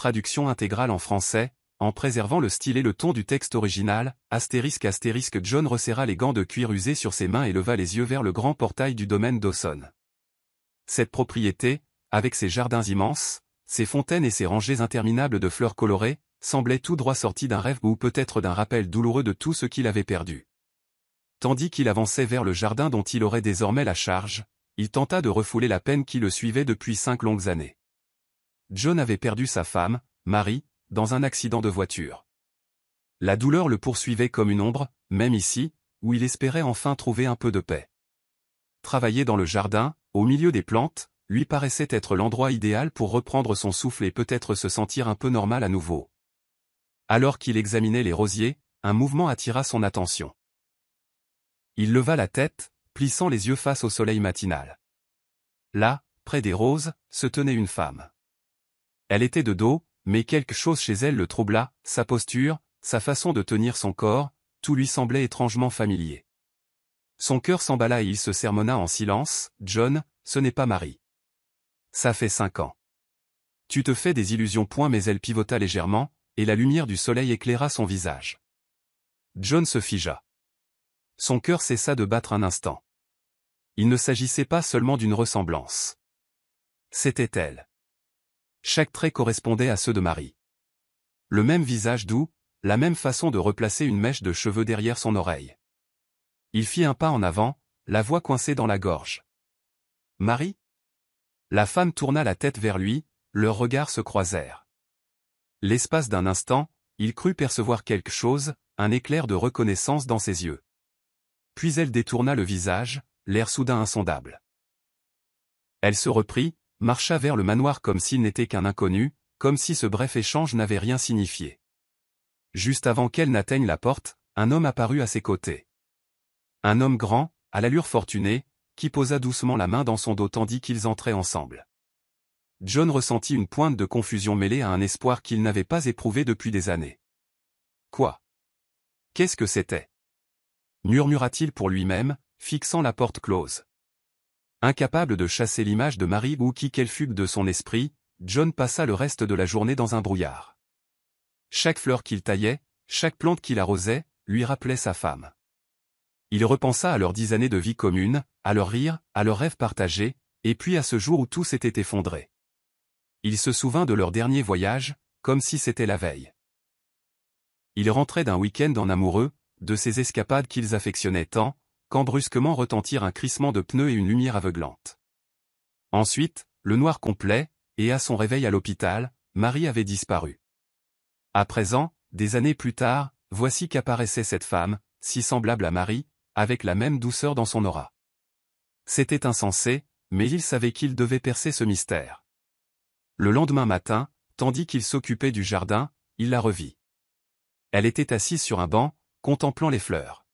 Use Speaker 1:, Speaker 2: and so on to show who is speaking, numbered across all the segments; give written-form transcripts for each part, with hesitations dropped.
Speaker 1: traduction intégrale en français, en préservant le style et le ton du texte original, ***, John resserra les gants de cuir usés sur ses mains et leva les yeux vers le grand portail du domaine Dawson. Cette propriété, avec ses jardins immenses, ses fontaines et ses rangées interminables de fleurs colorées, semblait tout droit sortie d'un rêve ou peut-être d'un rappel douloureux de tout ce qu'il avait perdu. Tandis qu'il avançait vers le jardin dont il aurait désormais la charge, il tenta de refouler la peine qui le suivait depuis 5 longues années. John avait perdu sa femme, Mary, dans un accident de voiture. La douleur le poursuivait comme une ombre, même ici, où il espérait enfin trouver un peu de paix. Travailler dans le jardin, au milieu des plantes, lui paraissait être l'endroit idéal pour reprendre son souffle et peut-être se sentir un peu normal à nouveau. Alors qu'il examinait les rosiers, un mouvement attira son attention. Il leva la tête, plissant les yeux face au soleil matinal. Là, près des roses, se tenait une femme. Elle était de dos, mais quelque chose chez elle le troubla, sa posture, sa façon de tenir son corps, tout lui semblait étrangement familier. Son cœur s'emballa et il se sermonna en silence, « John, ce n'est pas Mary. Ça fait 5 ans. Tu te fais des illusions. » Mais elle pivota légèrement, et la lumière du soleil éclaira son visage. John se figea. Son cœur cessa de battre un instant. Il ne s'agissait pas seulement d'une ressemblance. C'était elle. Chaque trait correspondait à ceux de Mary. Le même visage doux, la même façon de replacer une mèche de cheveux derrière son oreille. Il fit un pas en avant, la voix coincée dans la gorge. « Mary ?» La femme tourna la tête vers lui, leurs regards se croisèrent. L'espace d'un instant, il crut percevoir quelque chose, un éclair de reconnaissance dans ses yeux. Puis elle détourna le visage, l'air soudain insondable. Elle se reprit, marcha vers le manoir comme s'il n'était qu'un inconnu, comme si ce bref échange n'avait rien signifié. Juste avant qu'elle n'atteigne la porte, un homme apparut à ses côtés. Un homme grand, à l'allure fortunée, qui posa doucement la main dans son dos tandis qu'ils entraient ensemble. John ressentit une pointe de confusion mêlée à un espoir qu'il n'avait pas éprouvé depuis des années. Quoi? Qu'est-ce que c'était? Murmura-t-il pour lui-même, fixant la porte close. Incapable de chasser l'image de Mary ou qui qu'elle fût de son esprit, John passa le reste de la journée dans un brouillard. Chaque fleur qu'il taillait, chaque plante qu'il arrosait, lui rappelait sa femme. Il repensa à leurs 10 années de vie commune, à leurs rires, à leurs rêves partagés, et puis à ce jour où tout s'était effondré. Il se souvint de leur dernier voyage, comme si c'était la veille. Il rentrait d'un week-end en amoureux, de ces escapades qu'ils affectionnaient tant, quand brusquement retentirent un crissement de pneus et une lumière aveuglante. Ensuite, le noir complet, et à son réveil à l'hôpital, Mary avait disparu. À présent, des années plus tard, voici qu'apparaissait cette femme, si semblable à Mary, avec la même douceur dans son aura. C'était insensé, mais il savait qu'il devait percer ce mystère. Le lendemain matin, tandis qu'il s'occupait du jardin, il la revit. Elle était assise sur un banc, contemplant les fleurs.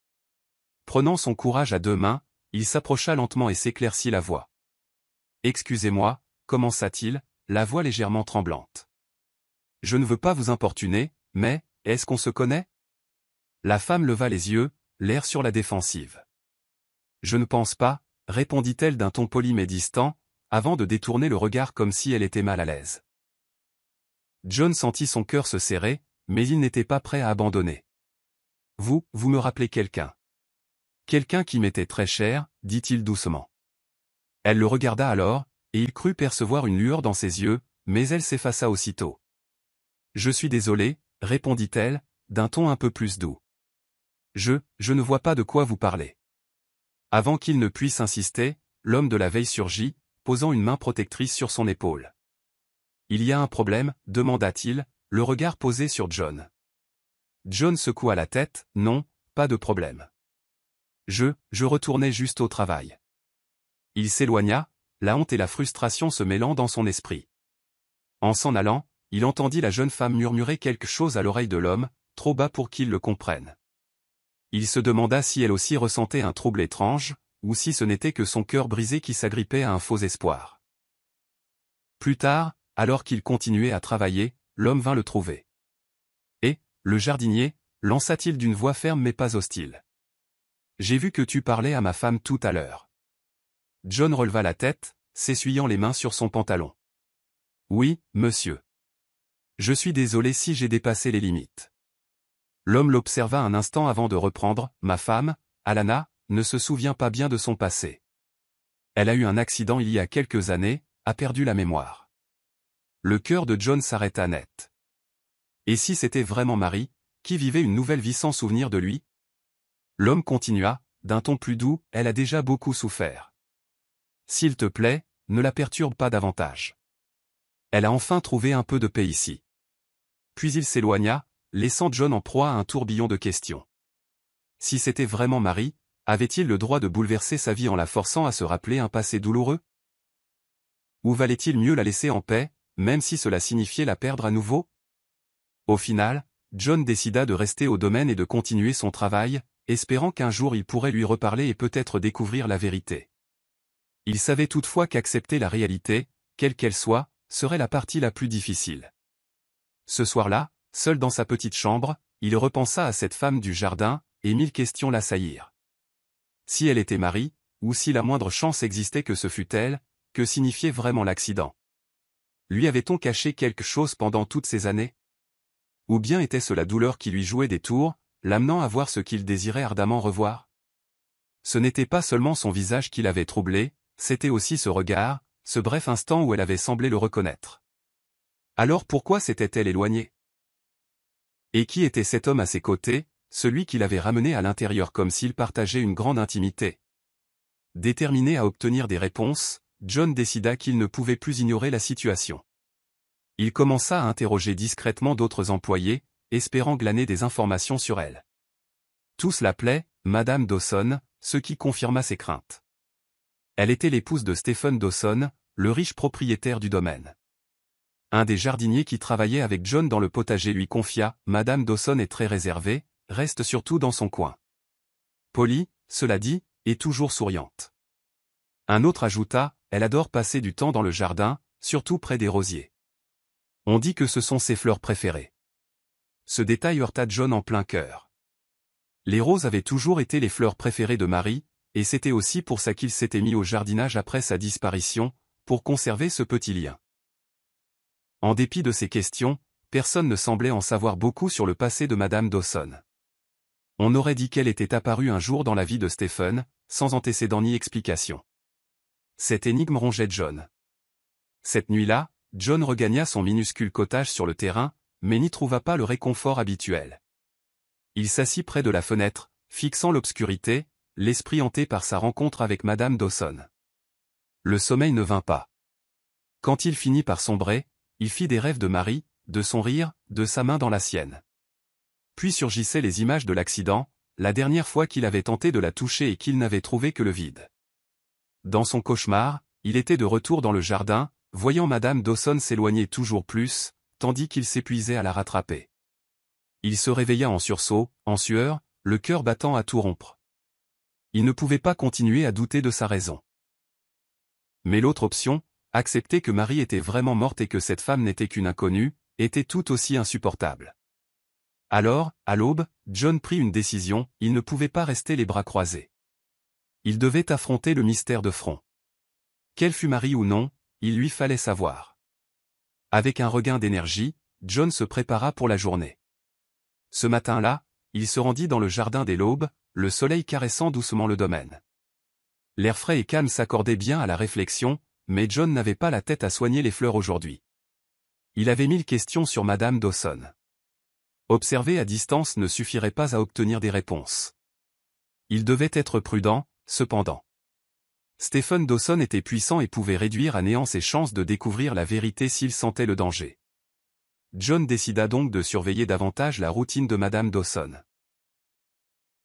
Speaker 1: Prenant son courage à 2 mains, il s'approcha lentement et s'éclaircit la voix. « Excusez-moi » commença-t-il, la voix légèrement tremblante. « Je ne veux pas vous importuner, mais, est-ce qu'on se connaît ?» La femme leva les yeux, l'air sur la défensive. « Je ne pense pas » répondit-elle d'un ton poli mais distant, avant de détourner le regard comme si elle était mal à l'aise. John sentit son cœur se serrer, mais il n'était pas prêt à abandonner. « Vous me rappelez quelqu'un. » « Quelqu'un qui m'était très cher, » dit-il doucement. Elle le regarda alors, et il crut percevoir une lueur dans ses yeux, mais elle s'effaça aussitôt. « Je suis désolé, » répondit-elle, d'un ton un peu plus doux. « Je ne vois pas de quoi vous parlez. » Avant qu'il ne puisse insister, l'homme de la veille surgit, posant une main protectrice sur son épaule. « Il y a un problème ?» demanda-t-il, le regard posé sur John. John secoua la tête, « Non, pas de problème. Je retournais juste au travail. » Il s'éloigna, la honte et la frustration se mêlant dans son esprit. En s'en allant, il entendit la jeune femme murmurer quelque chose à l'oreille de l'homme, trop bas pour qu'il le comprenne. Il se demanda si elle aussi ressentait un trouble étrange, ou si ce n'était que son cœur brisé qui s'agrippait à un faux espoir. Plus tard, alors qu'il continuait à travailler, l'homme vint le trouver. « Et, le jardinier » lança-t-il d'une voix ferme mais pas hostile. « J'ai vu que tu parlais à ma femme tout à l'heure. » John releva la tête, s'essuyant les mains sur son pantalon. « Oui, monsieur. Je suis désolé si j'ai dépassé les limites. L'homme l'observa un instant avant de reprendre. Ma femme, Alana, ne se souvient pas bien de son passé. Elle a eu un accident il y a quelques années, a perdu la mémoire. Le cœur de John s'arrêta net. Et si c'était vraiment Marie, qui vivait une nouvelle vie sans souvenir de lui? L'homme continua, d'un ton plus doux, elle a déjà beaucoup souffert. S'il te plaît, ne la perturbe pas davantage. Elle a enfin trouvé un peu de paix ici. Puis il s'éloigna, laissant John en proie à un tourbillon de questions. Si c'était vraiment Marie, avait-il le droit de bouleverser sa vie en la forçant à se rappeler un passé douloureux? Ou valait-il mieux la laisser en paix, même si cela signifiait la perdre à nouveau? Au final, John décida de rester au domaine et de continuer son travail, espérant qu'un jour il pourrait lui reparler et peut-être découvrir la vérité. Il savait toutefois qu'accepter la réalité, quelle qu'elle soit, serait la partie la plus difficile. Ce soir-là, seul dans sa petite chambre, il repensa à cette femme du jardin, et 1000 questions l'assaillirent. Si elle était Marie, ou si la moindre chance existait que ce fût elle, que signifiait vraiment l'accident? Lui avait-on caché quelque chose pendant toutes ces années? Ou bien était-ce la douleur qui lui jouait des tours, l'amenant à voir ce qu'il désirait ardemment revoir? Ce n'était pas seulement son visage qui l'avait troublé, c'était aussi ce regard, ce bref instant où elle avait semblé le reconnaître. Alors pourquoi s'était-elle éloignée? Et qui était cet homme à ses côtés, celui qui l'avait ramené à l'intérieur comme s'il partageait une grande intimité? Déterminé à obtenir des réponses, John décida qu'il ne pouvait plus ignorer la situation. Il commença à interroger discrètement d'autres employés, espérant glaner des informations sur elle. Tous l'appelaient Madame Dawson, ce qui confirma ses craintes. Elle était l'épouse de Stephen Dawson, le riche propriétaire du domaine. Un des jardiniers qui travaillait avec John dans le potager lui confia, Madame Dawson est très réservée, reste surtout dans son coin. Polie, cela dit, et toujours souriante. Un autre ajouta, elle adore passer du temps dans le jardin, surtout près des rosiers. On dit que ce sont ses fleurs préférées. Ce détail heurta John en plein cœur. Les roses avaient toujours été les fleurs préférées de Marie, et c'était aussi pour ça qu'il s'était mis au jardinage après sa disparition, pour conserver ce petit lien. En dépit de ces questions, personne ne semblait en savoir beaucoup sur le passé de Madame Dawson. On aurait dit qu'elle était apparue un jour dans la vie de Stephen, sans antécédent ni explication. Cette énigme rongeait John. Cette nuit-là, John regagna son minuscule cottage sur le terrain, mais n'y trouva pas le réconfort habituel. Il s'assit près de la fenêtre, fixant l'obscurité, l'esprit hanté par sa rencontre avec Madame Dawson. Le sommeil ne vint pas. Quand il finit par sombrer, il fit des rêves de Marie, de son rire, de sa main dans la sienne. Puis surgissaient les images de l'accident, la dernière fois qu'il avait tenté de la toucher et qu'il n'avait trouvé que le vide. Dans son cauchemar, il était de retour dans le jardin, voyant Madame Dawson s'éloigner toujours plus, tandis qu'il s'épuisait à la rattraper. Il se réveilla en sursaut, en sueur, le cœur battant à tout rompre. Il ne pouvait pas continuer à douter de sa raison. Mais l'autre option, accepter que Marie était vraiment morte et que cette femme n'était qu'une inconnue, était tout aussi insupportable. Alors, à l'aube, John prit une décision, il ne pouvait pas rester les bras croisés. Il devait affronter le mystère de front. Qu'elle fût Marie ou non, il lui fallait savoir. Avec un regain d'énergie, John se prépara pour la journée. Ce matin-là, il se rendit dans le jardin dès l'aube, le soleil caressant doucement le domaine. L'air frais et calme s'accordait bien à la réflexion, mais John n'avait pas la tête à soigner les fleurs aujourd'hui. Il avait 1000 questions sur Madame Dawson. Observer à distance ne suffirait pas à obtenir des réponses. Il devait être prudent, cependant. Stephen Dawson était puissant et pouvait réduire à néant ses chances de découvrir la vérité s'il sentait le danger. John décida donc de surveiller davantage la routine de Madame Dawson.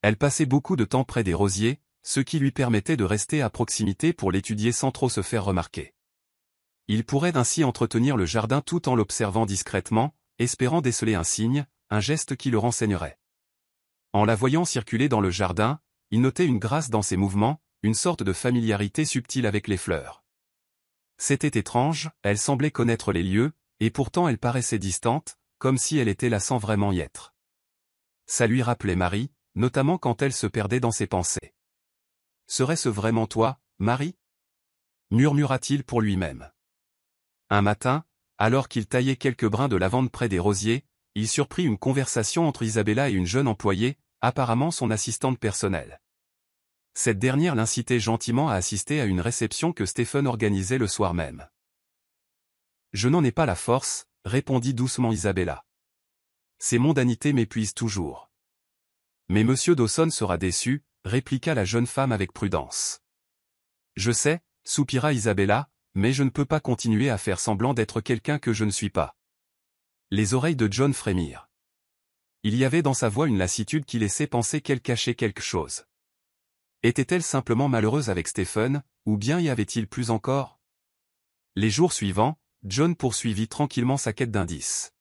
Speaker 1: Elle passait beaucoup de temps près des rosiers, ce qui lui permettait de rester à proximité pour l'étudier sans trop se faire remarquer. Il pourrait ainsi entretenir le jardin tout en l'observant discrètement, espérant déceler un signe, un geste qui le renseignerait. En la voyant circuler dans le jardin, il notait une grâce dans ses mouvements, une sorte de familiarité subtile avec les fleurs. C'était étrange, elle semblait connaître les lieux, et pourtant elle paraissait distante, comme si elle était là sans vraiment y être. Ça lui rappelait Marie, notamment quand elle se perdait dans ses pensées. « Serait-ce vraiment toi, Marie ?» murmura-t-il pour lui-même. Un matin, Alors qu'il taillait quelques brins de lavande près des rosiers, il surprit une conversation entre Isabella et une jeune employée, apparemment son assistante personnelle. Cette dernière l'incitait gentiment à assister à une réception que Stephen organisait le soir même. « Je n'en ai pas la force, » répondit doucement Isabella. « Ces mondanités m'épuisent toujours. » « Mais Monsieur Dawson sera déçu, » répliqua la jeune femme avec prudence. « Je sais, » soupira Isabella, « mais je ne peux pas continuer à faire semblant d'être quelqu'un que je ne suis pas. » Les oreilles de John frémirent. Il y avait dans sa voix une lassitude qui laissait penser qu'elle cachait quelque chose. Était-elle simplement malheureuse avec Stephen, ou bien y avait-il plus encore? Les jours suivants, John poursuivit tranquillement sa quête d'indices.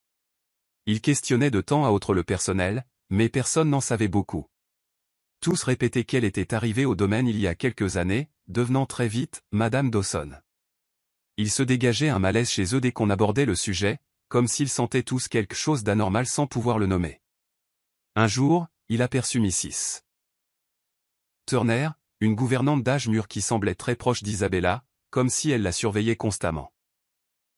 Speaker 1: Il questionnait de temps à autre le personnel, mais personne n'en savait beaucoup. Tous répétaient qu'elle était arrivée au domaine il y a quelques années, devenant très vite Madame Dawson. Il se dégageait un malaise chez eux dès qu'on abordait le sujet, comme s'ils sentaient tous quelque chose d'anormal sans pouvoir le nommer. Un jour, il aperçut Mrs. Turner, une gouvernante d'âge mûr qui semblait très proche d'Isabella, comme si elle la surveillait constamment.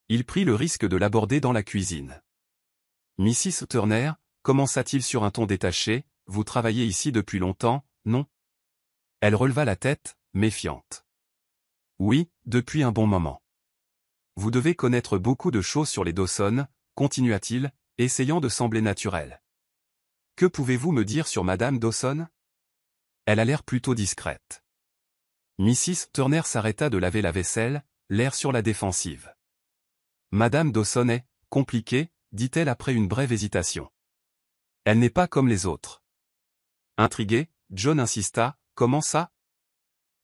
Speaker 1: Il prit le risque de l'aborder dans la cuisine. « Mrs. Turner », commença-t-il sur un ton détaché, « vous travaillez ici depuis longtemps, non ?» Elle releva la tête, méfiante. « Oui, depuis un bon moment. »« Vous devez connaître beaucoup de choses sur les Dawson, » continua-t-il, essayant de sembler naturel. « Que pouvez-vous me dire sur Madame Dawson ?» Elle a l'air plutôt discrète. Mrs. Turner s'arrêta de laver la vaisselle, l'air sur la défensive. « Madame Dawson est compliquée, » dit-elle après une brève hésitation. « Elle n'est pas comme les autres. » Intrigué, John insista, « Comment ça ?»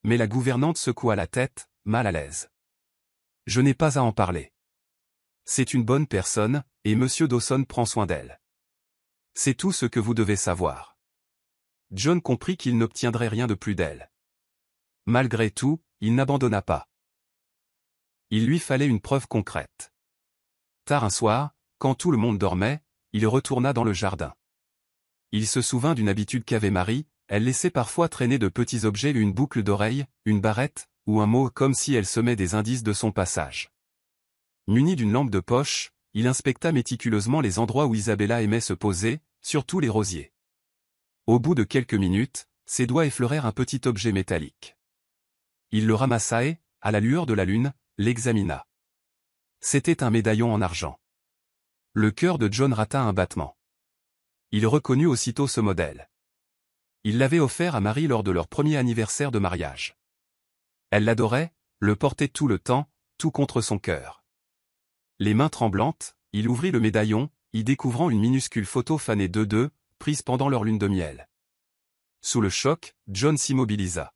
Speaker 1: Mais la gouvernante secoua la tête, mal à l'aise. « Je n'ai pas à en parler. C'est une bonne personne, et Monsieur Dawson prend soin d'elle. C'est tout ce que vous devez savoir. » John comprit qu'il n'obtiendrait rien de plus d'elle. Malgré tout, il n'abandonna pas. Il lui fallait une preuve concrète. Tard un soir, quand tout le monde dormait, il retourna dans le jardin. Il se souvint d'une habitude qu'avait Marie, elle laissait parfois traîner de petits objets, une boucle d'oreille, une barrette, ou un mot comme si elle semait des indices de son passage. Muni d'une lampe de poche, il inspecta méticuleusement les endroits où Isabella aimait se poser, surtout les rosiers. Au bout de quelques minutes, ses doigts effleurèrent un petit objet métallique. Il le ramassa et, à la lueur de la lune, l'examina. C'était un médaillon en argent. Le cœur de John rata un battement. Il reconnut aussitôt ce modèle. Il l'avait offert à Marie lors de leur premier anniversaire de mariage. Elle l'adorait, le portait tout le temps, tout contre son cœur. Les mains tremblantes, il ouvrit le médaillon, y découvrant une minuscule photo fanée d'eux, prise pendant leur lune de miel. Sous le choc, John s'immobilisa.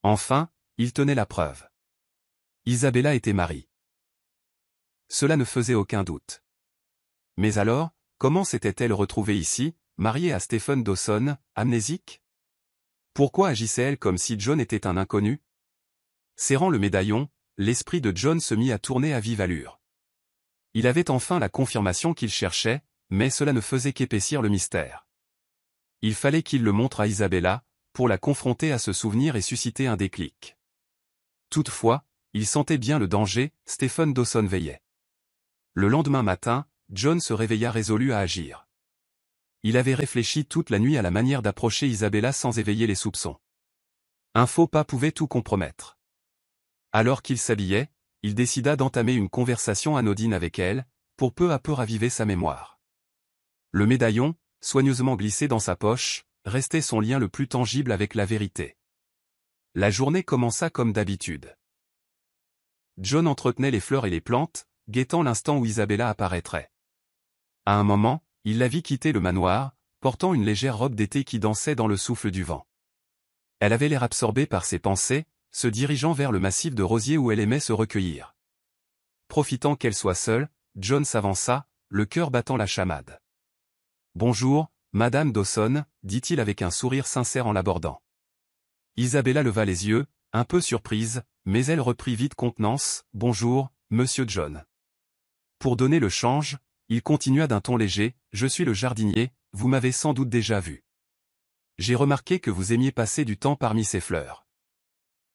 Speaker 1: Enfin, il tenait la preuve. Isabella était Marie. Cela ne faisait aucun doute. Mais alors, comment s'était-elle retrouvée ici, mariée à Stephen Dawson, amnésique? Pourquoi agissait-elle comme si John était un inconnu? Serrant le médaillon, l'esprit de John se mit à tourner à vive allure. Il avait enfin la confirmation qu'il cherchait, mais cela ne faisait qu'épaissir le mystère. Il fallait qu'il le montre à Isabella, pour la confronter à ce souvenir et susciter un déclic. Toutefois, il sentait bien le danger, Stephen Dawson veillait. Le lendemain matin, John se réveilla résolu à agir. Il avait réfléchi toute la nuit à la manière d'approcher Isabella sans éveiller les soupçons. Un faux pas pouvait tout compromettre. Alors qu'il s'habillait, il décida d'entamer une conversation anodine avec elle, pour peu à peu raviver sa mémoire. Le médaillon, soigneusement glissé dans sa poche, restait son lien le plus tangible avec la vérité. La journée commença comme d'habitude. John entretenait les fleurs et les plantes, guettant l'instant où Isabella apparaîtrait. À un moment, il la vit quitter le manoir, portant une légère robe d'été qui dansait dans le souffle du vent. Elle avait l'air absorbée par ses pensées, se dirigeant vers le massif de rosiers où elle aimait se recueillir. Profitant qu'elle soit seule, John s'avança, le cœur battant la chamade. « Bonjour, Madame Dawson », dit-il avec un sourire sincère en l'abordant. Isabella leva les yeux, un peu surprise, mais elle reprit vite contenance, « Bonjour, Monsieur John. » Pour donner le change, il continua d'un ton léger, « Je suis le jardinier, vous m'avez sans doute déjà vu. J'ai remarqué que vous aimiez passer du temps parmi ces fleurs.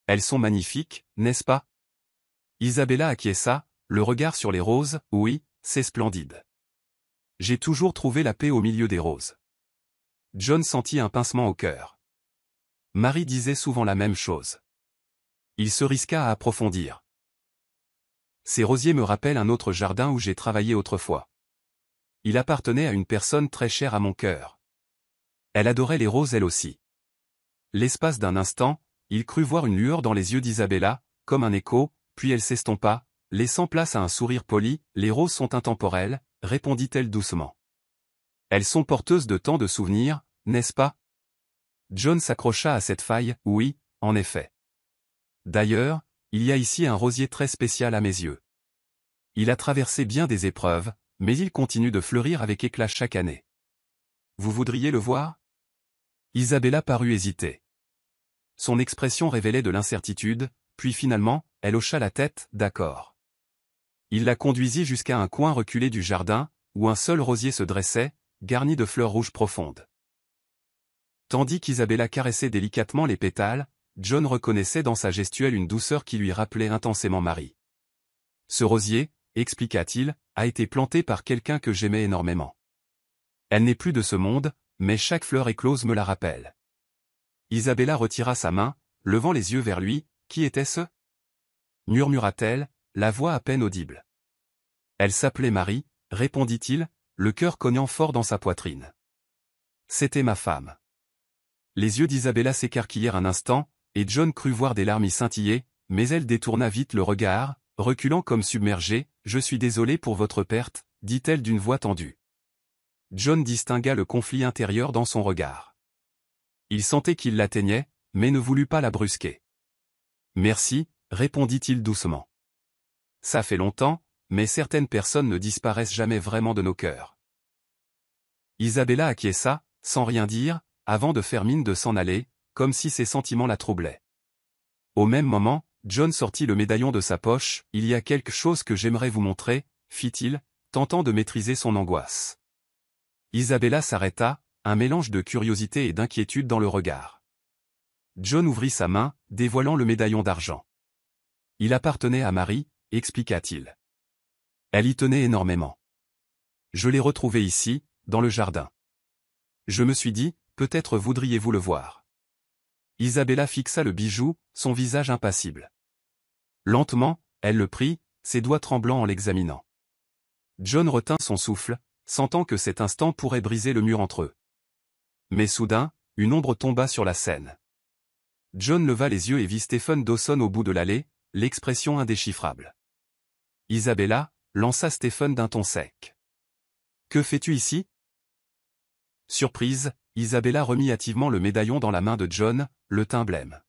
Speaker 1: Elles sont magnifiques, n'est-ce pas ?» Isabella acquiesça, le regard sur les roses, oui, c'est splendide. J'ai toujours trouvé la paix au milieu des roses. John sentit un pincement au cœur. Marie disait souvent la même chose. Il se risqua à approfondir. Ces rosiers me rappellent un autre jardin où j'ai travaillé autrefois. Il appartenait à une personne très chère à mon cœur. Elle adorait les roses elle aussi. L'espace d'un instant, il crut voir une lueur dans les yeux d'Isabella, comme un écho, puis elle s'estompa, laissant place à un sourire poli. Les roses sont intemporelles, répondit-elle doucement. Elles sont porteuses de tant de souvenirs, n'est-ce pas? John s'accrocha à cette faille, oui, en effet. D'ailleurs, il y a ici un rosier très spécial à mes yeux. Il a traversé bien des épreuves, mais il continue de fleurir avec éclat chaque année. Vous voudriez le voir? Isabella parut hésiter. Son expression révélait de l'incertitude, puis finalement, elle hocha la tête, d'accord. Il la conduisit jusqu'à un coin reculé du jardin, où un seul rosier se dressait, garni de fleurs rouges profondes. Tandis qu'Isabella caressait délicatement les pétales, John reconnaissait dans sa gestuelle une douceur qui lui rappelait intensément Marie. Ce rosier, expliqua-t-il, a été planté par quelqu'un que j'aimais énormément. Elle n'est plus de ce monde, mais chaque fleur éclose me la rappelle. Isabella retira sa main, levant les yeux vers lui. Qui était-ce? Murmura-t-elle, la voix à peine audible. Elle s'appelait Marie, répondit-il, le cœur cognant fort dans sa poitrine. C'était ma femme. Les yeux d'Isabella s'écarquillèrent un instant, et John crut voir des larmes y scintiller, mais elle détourna vite le regard, reculant comme submergée. Je suis désolée pour votre perte, dit-elle d'une voix tendue. John distingua le conflit intérieur dans son regard. Il sentait qu'il l'atteignait, mais ne voulut pas la brusquer. Merci, répondit-il doucement. Ça fait longtemps, mais certaines personnes ne disparaissent jamais vraiment de nos cœurs. Isabella acquiesça, sans rien dire, avant de faire mine de s'en aller, comme si ses sentiments la troublaient. Au même moment, John sortit le médaillon de sa poche. Il y a quelque chose que j'aimerais vous montrer, fit-il, tentant de maîtriser son angoisse. Isabella s'arrêta, un mélange de curiosité et d'inquiétude dans le regard. John ouvrit sa main, dévoilant le médaillon d'argent. Il appartenait à Marie, expliqua-t-il. Elle y tenait énormément. Je l'ai retrouvé ici, dans le jardin. Je me suis dit, peut-être voudriez-vous le voir. Isabella fixa le bijou, son visage impassible. Lentement, elle le prit, ses doigts tremblants en l'examinant. John retint son souffle, sentant que cet instant pourrait briser le mur entre eux. Mais soudain, une ombre tomba sur la scène. John leva les yeux et vit Stephen Dawson au bout de l'allée, l'expression indéchiffrable. Isabella, lança Stephen d'un ton sec. Que fais-tu ici? Surprise, Isabella remit hâtivement le médaillon dans la main de John, le teint blême.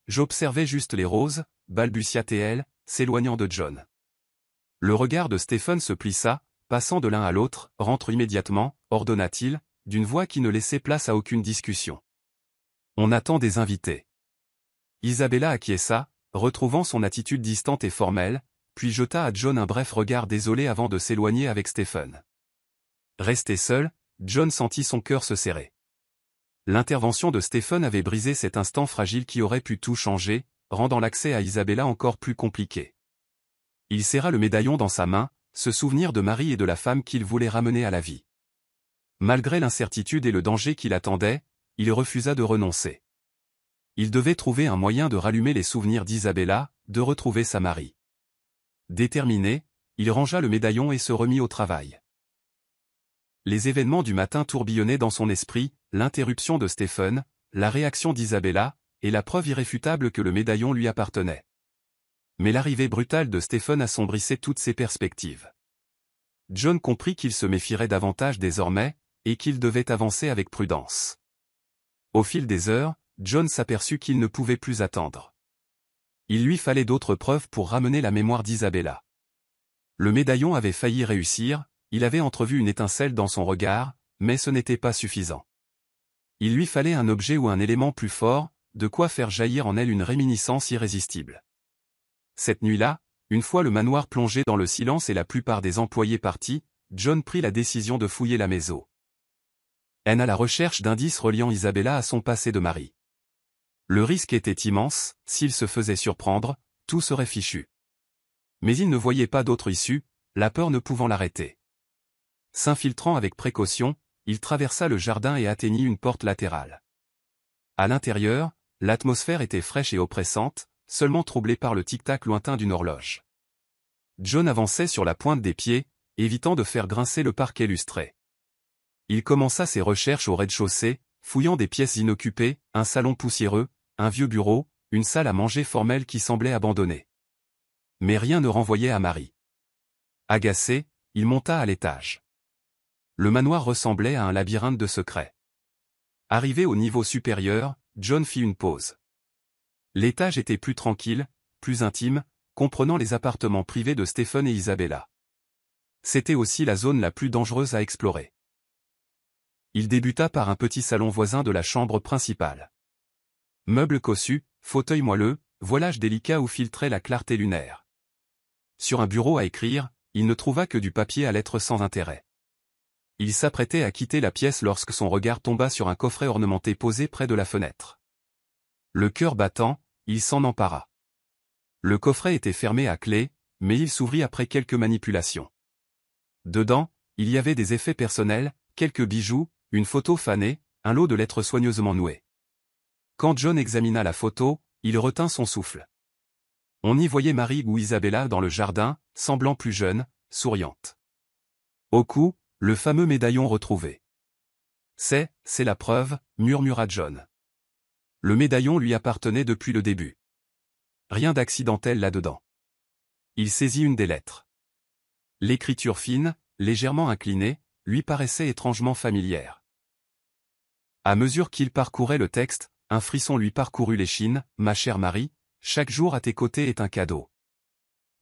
Speaker 1: J'observais juste les roses, balbutia-t-elle, s'éloignant de John. Le regard de Stephen se plissa, passant de l'un à l'autre. Rentre immédiatement, ordonna-t-il, d'une voix qui ne laissait place à aucune discussion. On attend des invités. Isabella acquiesça, retrouvant son attitude distante et formelle, puis jeta à John un bref regard désolé avant de s'éloigner avec Stephen. Resté seul, John sentit son cœur se serrer. L'intervention de Stephen avait brisé cet instant fragile qui aurait pu tout changer, rendant l'accès à Isabella encore plus compliqué. Il serra le médaillon dans sa main, se souvenir de Marie et de la femme qu'il voulait ramener à la vie. Malgré l'incertitude et le danger qui l'attendait, il refusa de renoncer. Il devait trouver un moyen de rallumer les souvenirs d'Isabella, de retrouver sa Marie. Déterminé, il rangea le médaillon et se remit au travail. Les événements du matin tourbillonnaient dans son esprit, l'interruption de Stephen, la réaction d'Isabella, et la preuve irréfutable que le médaillon lui appartenait. Mais l'arrivée brutale de Stephen assombrissait toutes ses perspectives. John comprit qu'il se méfierait davantage désormais, et qu'il devait avancer avec prudence. Au fil des heures, John s'aperçut qu'il ne pouvait plus attendre. Il lui fallait d'autres preuves pour ramener la mémoire d'Isabella. Le médaillon avait failli réussir, il avait entrevu une étincelle dans son regard, mais ce n'était pas suffisant. Il lui fallait un objet ou un élément plus fort, de quoi faire jaillir en elle une réminiscence irrésistible. Cette nuit-là, une fois le manoir plongé dans le silence et la plupart des employés partis, John prit la décision de fouiller la maison. Elle à la recherche d'indices reliant Isabella à son passé de mari. Le risque était immense, s'il se faisait surprendre, tout serait fichu. Mais il ne voyait pas d'autre issue, la peur ne pouvant l'arrêter. S'infiltrant avec précaution, il traversa le jardin et atteignit une porte latérale. À l'intérieur, l'atmosphère était fraîche et oppressante, seulement troublée par le tic-tac lointain d'une horloge. John avançait sur la pointe des pieds, évitant de faire grincer le parquet lustré. Il commença ses recherches au rez-de-chaussée, fouillant des pièces inoccupées, un salon poussiéreux, un vieux bureau, une salle à manger formelle qui semblait abandonnée. Mais rien ne renvoyait à Marie. Agacé, il monta à l'étage. Le manoir ressemblait à un labyrinthe de secrets. Arrivé au niveau supérieur, John fit une pause. L'étage était plus tranquille, plus intime, comprenant les appartements privés de Stephen et Isabella. C'était aussi la zone la plus dangereuse à explorer. Il débuta par un petit salon voisin de la chambre principale. Meubles cossus, fauteuils moelleux, voilage délicat où filtrait la clarté lunaire. Sur un bureau à écrire, il ne trouva que du papier à lettres sans intérêt. Il s'apprêtait à quitter la pièce lorsque son regard tomba sur un coffret ornementé posé près de la fenêtre. Le cœur battant, il s'en empara. Le coffret était fermé à clé, mais il s'ouvrit après quelques manipulations. Dedans, il y avait des effets personnels, quelques bijoux, une photo fanée, un lot de lettres soigneusement nouées. Quand John examina la photo, il retint son souffle. On y voyait Marie ou Isabella dans le jardin, semblant plus jeune, souriante. Au cou, le fameux médaillon retrouvé. C'est la preuve, murmura John. Le médaillon lui appartenait depuis le début. Rien d'accidentel là-dedans. Il saisit une des lettres. L'écriture fine, légèrement inclinée, lui paraissait étrangement familière. À mesure qu'il parcourait le texte, un frisson lui parcourut l'échine. « Ma chère Marie, chaque jour à tes côtés est un cadeau.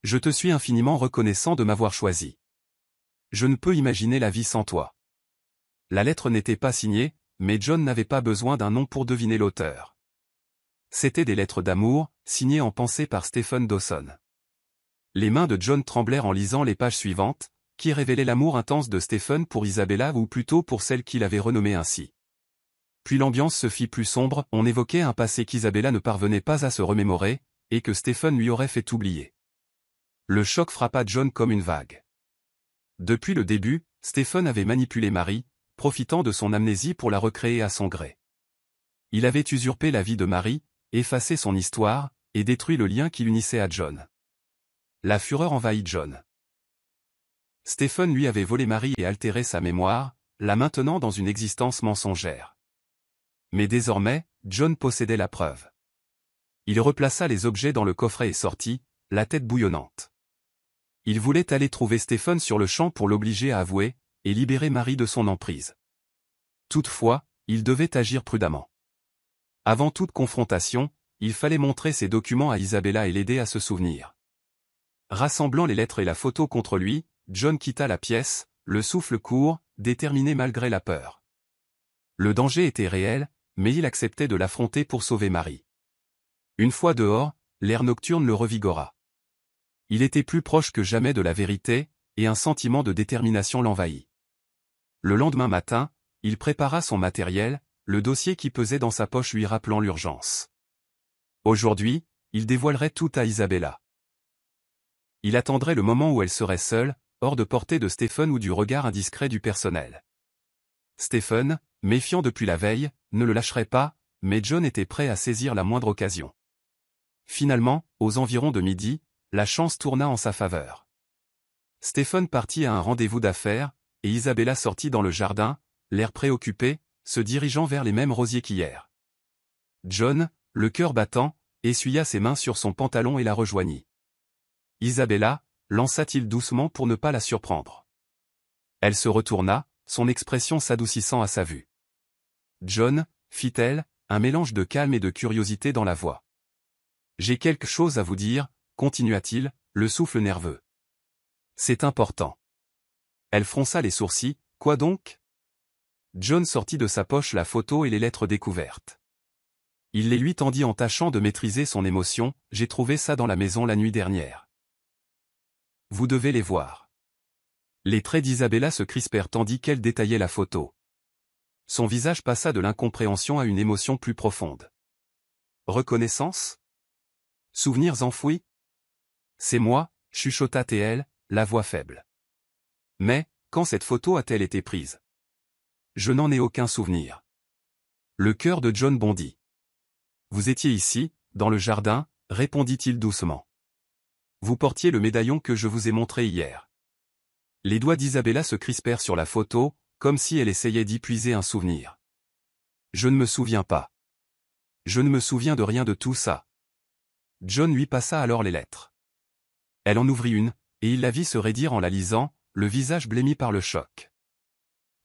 Speaker 1: Je te suis infiniment reconnaissant de m'avoir choisi. Je ne peux imaginer la vie sans toi. » La lettre n'était pas signée, mais John n'avait pas besoin d'un nom pour deviner l'auteur. C'étaient des lettres d'amour, signées en pensée par Stephen Dawson. Les mains de John tremblèrent en lisant les pages suivantes, qui révélaient l'amour intense de Stephen pour Isabella ou plutôt pour celle qu'il avait renommée ainsi. Puis l'ambiance se fit plus sombre, on évoquait un passé qu'Isabella ne parvenait pas à se remémorer, et que Stephen lui aurait fait oublier. Le choc frappa John comme une vague. Depuis le début, Stephen avait manipulé Marie, profitant de son amnésie pour la recréer à son gré. Il avait usurpé la vie de Marie, effacé son histoire, et détruit le lien qui l'unissait à John. La fureur envahit John. Stephen lui avait volé Marie et altéré sa mémoire, la maintenant dans une existence mensongère. Mais désormais, John possédait la preuve. Il replaça les objets dans le coffret et sortit, la tête bouillonnante. Il voulait aller trouver Stephen sur le champ pour l'obliger à avouer, et libérer Marie de son emprise. Toutefois, il devait agir prudemment. Avant toute confrontation, il fallait montrer ses documents à Isabella et l'aider à se souvenir. Rassemblant les lettres et la photo contre lui, John quitta la pièce, le souffle court, déterminé malgré la peur. Le danger était réel, mais il acceptait de l'affronter pour sauver Marie. Une fois dehors, l'air nocturne le revigora. Il était plus proche que jamais de la vérité, et un sentiment de détermination l'envahit. Le lendemain matin, il prépara son matériel, le dossier qui pesait dans sa poche lui rappelant l'urgence. Aujourd'hui, il dévoilerait tout à Isabella. Il attendrait le moment où elle serait seule, hors de portée de Stephen ou du regard indiscret du personnel. Stephen, méfiant depuis la veille, ne le lâcherait pas, mais John était prêt à saisir la moindre occasion. Finalement, aux environs de midi, la chance tourna en sa faveur. Stephen partit à un rendez-vous d'affaires, et Isabella sortit dans le jardin, l'air préoccupé, se dirigeant vers les mêmes rosiers qu'hier. John, le cœur battant, essuya ses mains sur son pantalon et la rejoignit. Isabella, lança-t-il doucement pour ne pas la surprendre. Elle se retourna, son expression s'adoucissant à sa vue. John, fit-elle, un mélange de calme et de curiosité dans la voix. J'ai quelque chose à vous dire, continua-t-il, le souffle nerveux. C'est important. Elle fronça les sourcils, quoi donc? John sortit de sa poche la photo et les lettres découvertes. Il les lui tendit en tâchant de maîtriser son émotion, j'ai trouvé ça dans la maison la nuit dernière. Vous devez les voir. Les traits d'Isabella se crispèrent tandis qu'elle détaillait la photo. Son visage passa de l'incompréhension à une émotion plus profonde. Reconnaissance? Souvenirs enfouis? C'est moi, chuchota TL, la voix faible. Mais, quand cette photo a-t-elle été prise? Je n'en ai aucun souvenir. Le cœur de John bondit. Vous étiez ici, dans le jardin, répondit-il doucement. Vous portiez le médaillon que je vous ai montré hier. Les doigts d'Isabella se crispèrent sur la photo, comme si elle essayait d'y puiser un souvenir. Je ne me souviens pas. Je ne me souviens de rien de tout ça. John lui passa alors les lettres. Elle en ouvrit une, et il la vit se raidir en la lisant, le visage blêmi par le choc.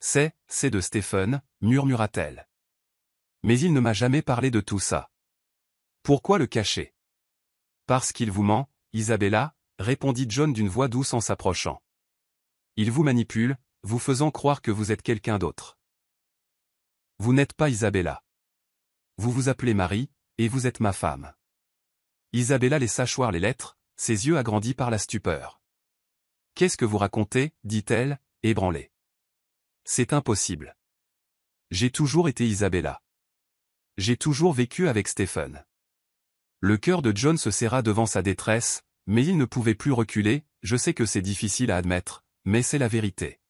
Speaker 1: C'est de Stephen, murmura-t-elle. Mais il ne m'a jamais parlé de tout ça. Pourquoi le cacher? Parce qu'il vous ment, Isabella, répondit John d'une voix douce en s'approchant. Il vous manipule, vous faisant croire que vous êtes quelqu'un d'autre. Vous n'êtes pas Isabella. Vous vous appelez Marie, et vous êtes ma femme. Isabella laissa choir les lettres, ses yeux agrandis par la stupeur. Qu'est-ce que vous racontez, dit-elle, ébranlée. C'est impossible. J'ai toujours été Isabella. J'ai toujours vécu avec Stephen. Le cœur de John se serra devant sa détresse, mais il ne pouvait plus reculer. Je sais que c'est difficile à admettre, mais c'est la vérité.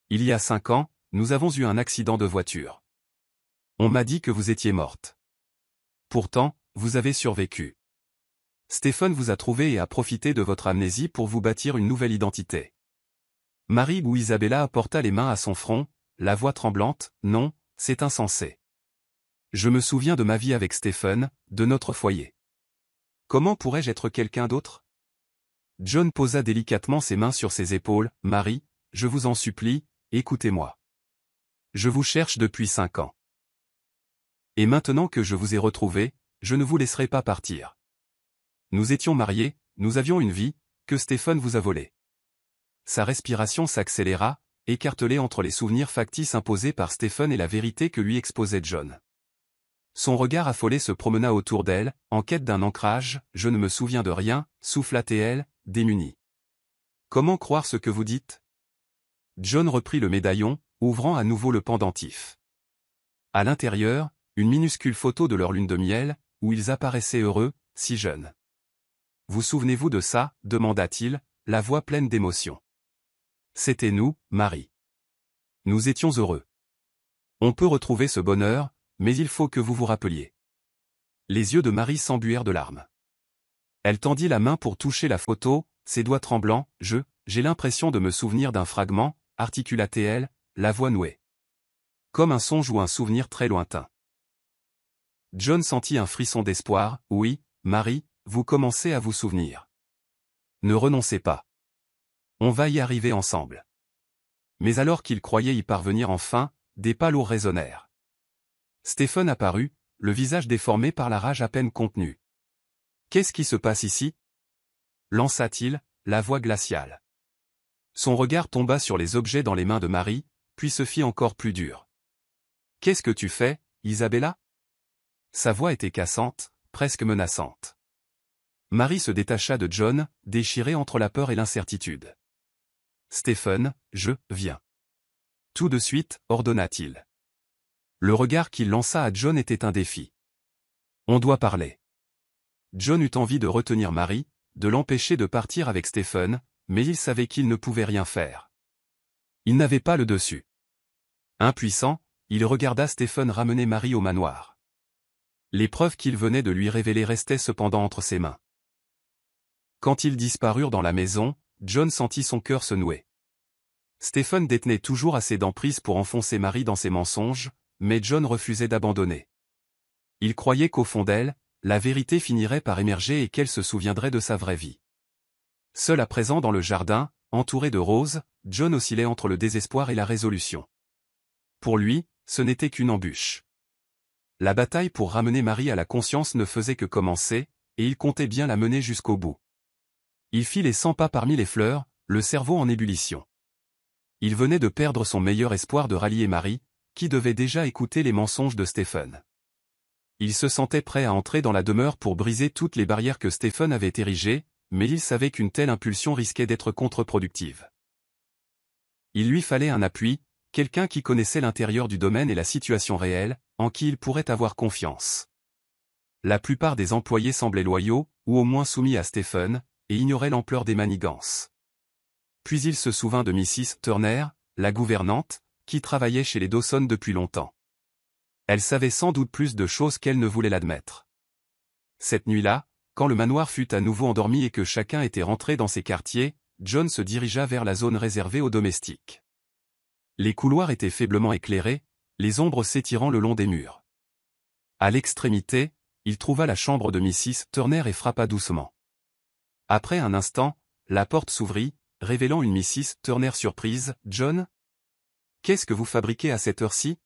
Speaker 1: Il y a 5 ans, nous avons eu un accident de voiture. On m'a dit que vous étiez morte. Pourtant, vous avez survécu. Stephen vous a trouvé et a profité de votre amnésie pour vous bâtir une nouvelle identité. Marie ou Isabella apporta les mains à son front, la voix tremblante, non, c'est insensé. Je me souviens de ma vie avec Stephen, de notre foyer. Comment pourrais-je être quelqu'un d'autre? John posa délicatement ses mains sur ses épaules. Marie, je vous en supplie, écoutez-moi. Je vous cherche depuis 5 ans. Et maintenant que je vous ai retrouvé, je ne vous laisserai pas partir. Nous étions mariés, nous avions une vie, que Stephen vous a volée. Sa respiration s'accéléra, écartelée entre les souvenirs factices imposés par Stephen et la vérité que lui exposait John. Son regard affolé se promena autour d'elle, en quête d'un ancrage. Je ne me souviens de rien, souffla-t-elle, démunie. Comment croire ce que vous dites? John reprit le médaillon, ouvrant à nouveau le pendentif. À l'intérieur, une minuscule photo de leur lune de miel, où ils apparaissaient heureux, si jeunes. Vous souvenez-vous de ça? Demanda-t-il, la voix pleine d'émotion. C'était nous, Marie. Nous étions heureux. On peut retrouver ce bonheur, mais il faut que vous vous rappeliez. Les yeux de Marie s'embuèrent de larmes. Elle tendit la main pour toucher la photo, ses doigts tremblants. J'ai l'impression de me souvenir d'un fragment, articula-t-elle, la voix nouée. Comme un songe ou un souvenir très lointain. John sentit un frisson d'espoir. Oui, Marie, vous commencez à vous souvenir. Ne renoncez pas. On va y arriver ensemble. Mais alors qu'il croyait y parvenir enfin, des pas lourds résonnèrent. Stephen apparut, le visage déformé par la rage à peine contenue. Qu'est-ce qui se passe ici? Lança-t-il, la voix glaciale. Son regard tomba sur les objets dans les mains de Marie, puis se fit encore plus dur. Qu'est-ce que tu fais, Isabella? Sa voix était cassante, presque menaçante. Marie se détacha de John, déchirée entre la peur et l'incertitude. Stephen, je viens. Tout de suite, ordonna-t-il. Le regard qu'il lança à John était un défi. On doit parler. John eut envie de retenir Marie, de l'empêcher de partir avec Stephen, mais il savait qu'il ne pouvait rien faire. Il n'avait pas le dessus. Impuissant, il regarda Stephen ramener Marie au manoir. Les preuves qu'il venait de lui révéler restaient cependant entre ses mains. Quand ils disparurent dans la maison, John sentit son cœur se nouer. Stephen détenait toujours assez d'emprise pour enfoncer Marie dans ses mensonges, mais John refusait d'abandonner. Il croyait qu'au fond d'elle, la vérité finirait par émerger et qu'elle se souviendrait de sa vraie vie. Seul à présent dans le jardin, entouré de roses, John oscillait entre le désespoir et la résolution. Pour lui, ce n'était qu'une embûche. La bataille pour ramener Marie à la conscience ne faisait que commencer, et il comptait bien la mener jusqu'au bout. Il fit les 100 pas parmi les fleurs, le cerveau en ébullition. Il venait de perdre son meilleur espoir de rallier Marie, qui devait déjà écouter les mensonges de Stephen. Il se sentait prêt à entrer dans la demeure pour briser toutes les barrières que Stephen avait érigées, mais il savait qu'une telle impulsion risquait d'être contre-productive. Il lui fallait un appui, quelqu'un qui connaissait l'intérieur du domaine et la situation réelle, en qui il pourrait avoir confiance. La plupart des employés semblaient loyaux, ou au moins soumis à Stephen, et ignorait l'ampleur des manigances. Puis il se souvint de Mrs. Turner, la gouvernante, qui travaillait chez les Dawson depuis longtemps. Elle savait sans doute plus de choses qu'elle ne voulait l'admettre. Cette nuit-là, quand le manoir fut à nouveau endormi et que chacun était rentré dans ses quartiers, John se dirigea vers la zone réservée aux domestiques. Les couloirs étaient faiblement éclairés, les ombres s'étirant le long des murs. À l'extrémité, il trouva la chambre de Mrs. Turner et frappa doucement. Après un instant, la porte s'ouvrit, révélant une Mrs. Turner surprise. « John ? Qu'est-ce que vous fabriquez à cette heure-ci ? »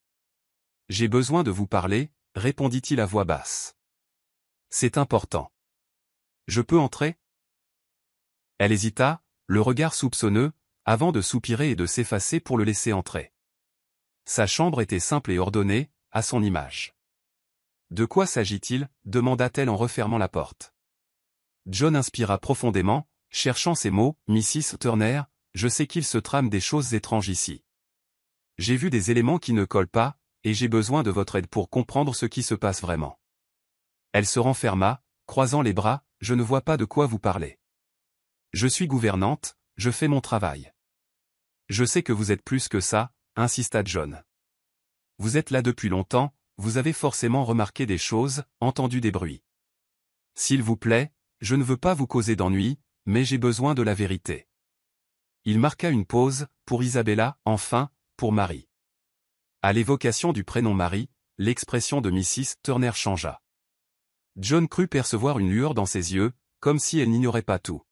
Speaker 1: « J'ai besoin de vous parler, » répondit-il à voix basse. « C'est important. Je peux entrer ?» Elle hésita, le regard soupçonneux, avant de soupirer et de s'effacer pour le laisser entrer. Sa chambre était simple et ordonnée, à son image. « De quoi s'agit-il » demanda-t-elle en refermant la porte. John inspira profondément, cherchant ces mots. « Mrs. Turner, je sais qu'il se trame des choses étranges ici. J'ai vu des éléments qui ne collent pas, et j'ai besoin de votre aide pour comprendre ce qui se passe vraiment. » Elle se renferma, croisant les bras. « Je ne vois pas de quoi vous parlez. Je suis gouvernante, je fais mon travail. »« Je sais que vous êtes plus que ça, » insista John. « Vous êtes là depuis longtemps, vous avez forcément remarqué des choses, entendu des bruits. S'il vous plaît, je ne veux pas vous causer d'ennui, mais j'ai besoin de la vérité. » Il marqua une pause, pour Isabella, enfin, pour Marie. À l'évocation du prénom Marie, l'expression de Mrs. Turner changea. John crut percevoir une lueur dans ses yeux, comme si elle n'ignorait pas tout.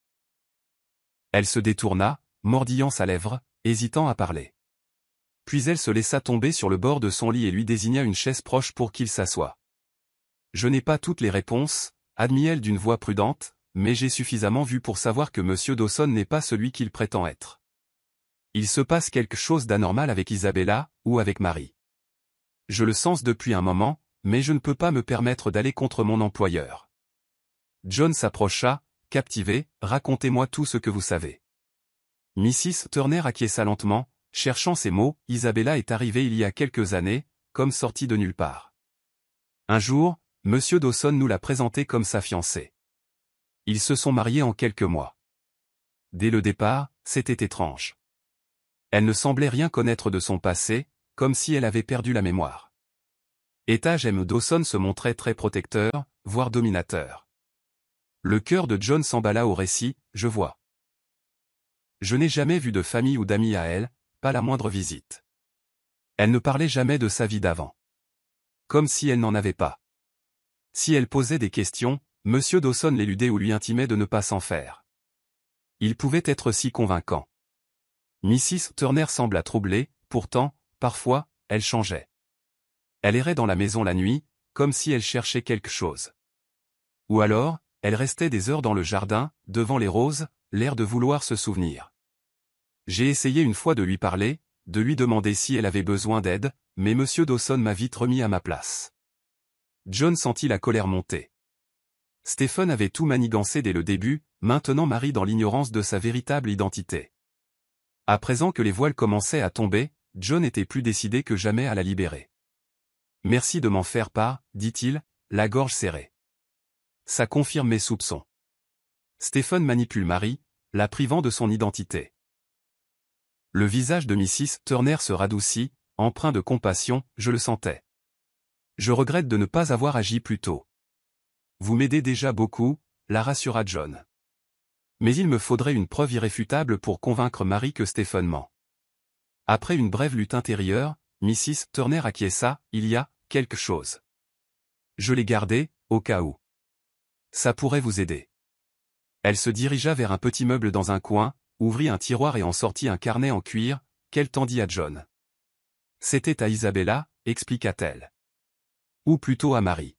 Speaker 1: Elle se détourna, mordillant sa lèvre, hésitant à parler. Puis elle se laissa tomber sur le bord de son lit et lui désigna une chaise proche pour qu'il s'assoie. « Je n'ai pas toutes les réponses, » admit-elle d'une voix prudente, « mais j'ai suffisamment vu pour savoir que M. Dawson n'est pas celui qu'il prétend être. Il se passe quelque chose d'anormal avec Isabella, ou avec Marie. Je le sens depuis un moment, mais je ne peux pas me permettre d'aller contre mon employeur. » John s'approcha, captivé. « Racontez-moi tout ce que vous savez. » Mrs. Turner acquiesça lentement, cherchant ses mots. « Isabella est arrivée il y a quelques années, comme sortie de nulle part. Un jour, M. Dawson nous l'a présentée comme sa fiancée. Ils se sont mariés en quelques mois. Dès le départ, c'était étrange. Elle ne semblait rien connaître de son passé, comme si elle avait perdu la mémoire. Etage M. Dawson se montrait très protecteur, voire dominateur. Le cœur de John s'emballa au récit. « Je vois. Je n'ai jamais vu de famille ou d'amis à elle, pas la moindre visite. Elle ne parlait jamais de sa vie d'avant. Comme si elle n'en avait pas. Si elle posait des questions, M. Dawson l'éludait ou lui intimait de ne pas s'en faire. Il pouvait être si convaincant. » Mrs. Turner sembla troublée, pourtant, parfois, elle changeait. Elle errait dans la maison la nuit, comme si elle cherchait quelque chose. Ou alors, elle restait des heures dans le jardin, devant les roses, l'air de vouloir se souvenir. J'ai essayé une fois de lui parler, de lui demander si elle avait besoin d'aide, mais M. Dawson m'a vite remis à ma place. John sentit la colère monter. Stephen avait tout manigancé dès le début, maintenant Marie dans l'ignorance de sa véritable identité. À présent que les voiles commençaient à tomber, John était plus décidé que jamais à la libérer. « Merci de m'en faire part, » dit-il, la gorge serrée. « Ça confirme mes soupçons. » Stephen manipule Marie, la privant de son identité. Le visage de Mrs. Turner se radoucit, empreint de compassion. « Je le sentais. Je regrette de ne pas avoir agi plus tôt. Vous m'aidez déjà beaucoup, » la rassura John. Mais il me faudrait une preuve irréfutable pour convaincre Marie que Stephen ment. Après une brève lutte intérieure, Mrs. Turner acquiesça. « Il y a quelque chose. Je l'ai gardé, au cas où. Ça pourrait vous aider. » Elle se dirigea vers un petit meuble dans un coin, ouvrit un tiroir et en sortit un carnet en cuir, qu'elle tendit à John. « C'était à Isabella, » expliqua-t-elle. Ou plutôt à Marie.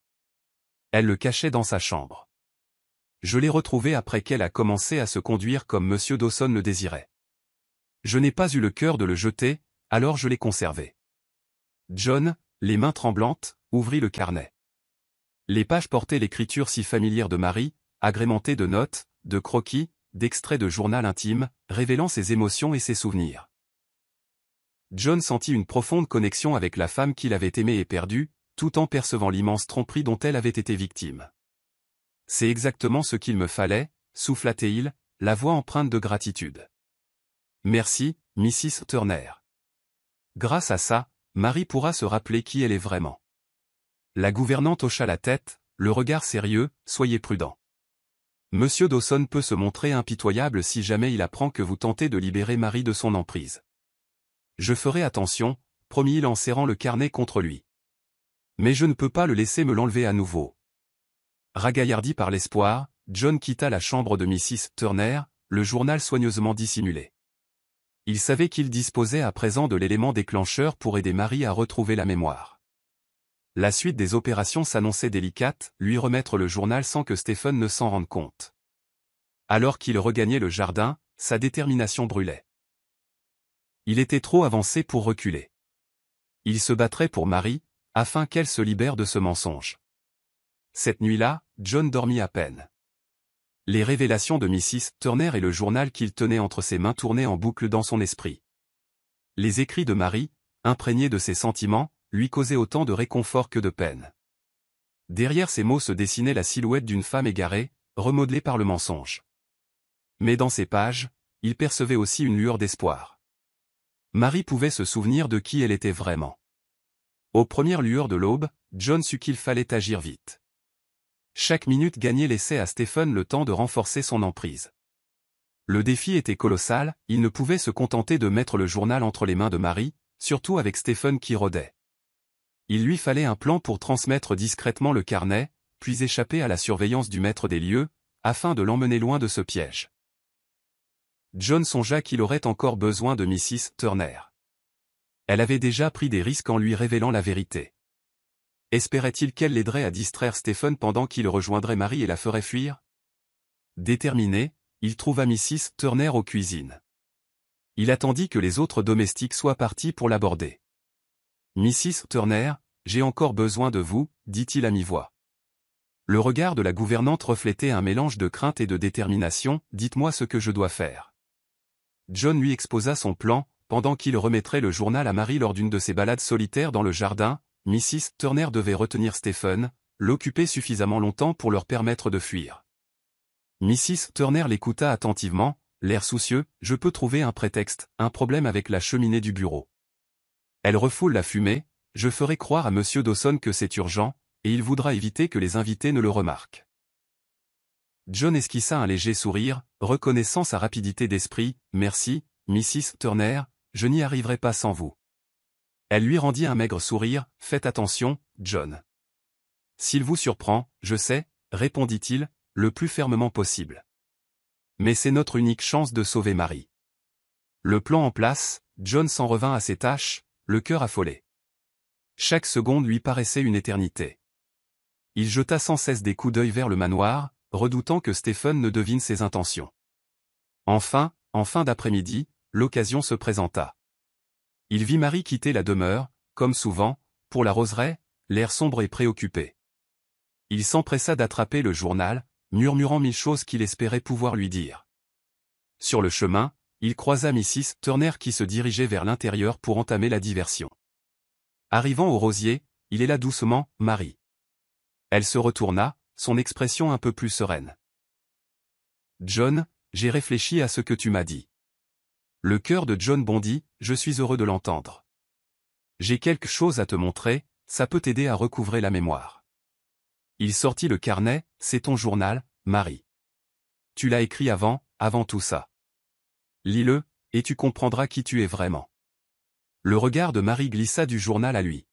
Speaker 1: Elle le cachait dans sa chambre. Je l'ai retrouvé après qu'elle a commencé à se conduire comme M. Dawson le désirait. Je n'ai pas eu le cœur de le jeter, alors je l'ai conservé. John, les mains tremblantes, ouvrit le carnet. Les pages portaient l'écriture si familière de Marie, agrémentée de notes, de croquis, d'extraits de journal intime, révélant ses émotions et ses souvenirs. John sentit une profonde connexion avec la femme qu'il avait aimée et perdue, tout en percevant l'immense tromperie dont elle avait été victime. « C'est exactement ce qu'il me fallait, » souffla-t-il, la voix empreinte de gratitude. Merci, Mrs. Turner. Grâce à ça, Marie pourra se rappeler qui elle est vraiment. La gouvernante hocha la tête, le regard sérieux, soyez prudent. Monsieur Dawson peut se montrer impitoyable si jamais il apprend que vous tentez de libérer Marie de son emprise. Je ferai attention, promit-il en serrant le carnet contre lui. Mais je ne peux pas le laisser me l'enlever à nouveau. Ragaillardi par l'espoir, John quitta la chambre de Mrs. Turner, le journal soigneusement dissimulé. Il savait qu'il disposait à présent de l'élément déclencheur pour aider Marie à retrouver la mémoire. La suite des opérations s'annonçait délicate, lui remettre le journal sans que Stephen ne s'en rende compte. Alors qu'il regagnait le jardin, sa détermination brûlait. Il était trop avancé pour reculer. Il se battrait pour Marie, afin qu'elle se libère de ce mensonge. Cette nuit-là, John dormit à peine. Les révélations de Mrs. Turner et le journal qu'il tenait entre ses mains tournaient en boucle dans son esprit. Les écrits de Marie, imprégnés de ses sentiments, lui causaient autant de réconfort que de peine. Derrière ces mots se dessinait la silhouette d'une femme égarée, remodelée par le mensonge. Mais dans ces pages, il percevait aussi une lueur d'espoir. Marie pouvait se souvenir de qui elle était vraiment. Aux premières lueurs de l'aube, John sut qu'il fallait agir vite. Chaque minute gagnée laissait à Stephen le temps de renforcer son emprise. Le défi était colossal, il ne pouvait se contenter de mettre le journal entre les mains de Marie, surtout avec Stephen qui rôdait. Il lui fallait un plan pour transmettre discrètement le carnet, puis échapper à la surveillance du maître des lieux, afin de l'emmener loin de ce piège. John songea qu'il aurait encore besoin de Mrs. Turner. Elle avait déjà pris des risques en lui révélant la vérité. Espérait-il qu'elle l'aiderait à distraire Stephen pendant qu'il rejoindrait Marie et la ferait fuir? Déterminé, il trouva Mrs. Turner aux cuisines. Il attendit que les autres domestiques soient partis pour l'aborder. « Mrs. Turner, j'ai encore besoin de vous, dit-il à mi-voix. Le regard de la gouvernante reflétait un mélange de crainte et de détermination, « Dites-moi ce que je dois faire. » John lui exposa son plan, pendant qu'il remettrait le journal à Marie lors d'une de ses balades solitaires dans le jardin. Mrs. Turner devait retenir Stephen, l'occuper suffisamment longtemps pour leur permettre de fuir. Mrs. Turner l'écouta attentivement, l'air soucieux, « Je peux trouver un prétexte, un problème avec la cheminée du bureau. Elle refoule la fumée, je ferai croire à Monsieur Dawson que c'est urgent, et il voudra éviter que les invités ne le remarquent. » John esquissa un léger sourire, reconnaissant sa rapidité d'esprit, « Merci, Mrs. Turner, je n'y arriverai pas sans vous. » Elle lui rendit un maigre sourire, « Faites attention, John. »« S'il vous surprend, je sais, » répondit-il, le plus fermement possible. « Mais c'est notre unique chance de sauver Marie. » Le plan en place, John s'en revint à ses tâches, le cœur affolé. Chaque seconde lui paraissait une éternité. Il jeta sans cesse des coups d'œil vers le manoir, redoutant que Stephen ne devine ses intentions. Enfin, en fin d'après-midi, l'occasion se présenta. Il vit Marie quitter la demeure, comme souvent, pour la roseraie, l'air sombre et préoccupé. Il s'empressa d'attraper le journal, murmurant mille choses qu'il espérait pouvoir lui dire. Sur le chemin, il croisa Mrs. Turner qui se dirigeait vers l'intérieur pour entamer la diversion. Arrivant au rosier, il héla doucement « Marie ». Elle se retourna, son expression un peu plus sereine. « John, j'ai réfléchi à ce que tu m'as dit. » Le cœur de John bondit, « Je suis heureux de l'entendre. J'ai quelque chose à te montrer, ça peut t'aider à recouvrer la mémoire. » Il sortit le carnet, « C'est ton journal, Marie. Tu l'as écrit avant tout ça. Lis-le, et tu comprendras qui tu es vraiment. » Le regard de Marie glissa du journal à lui.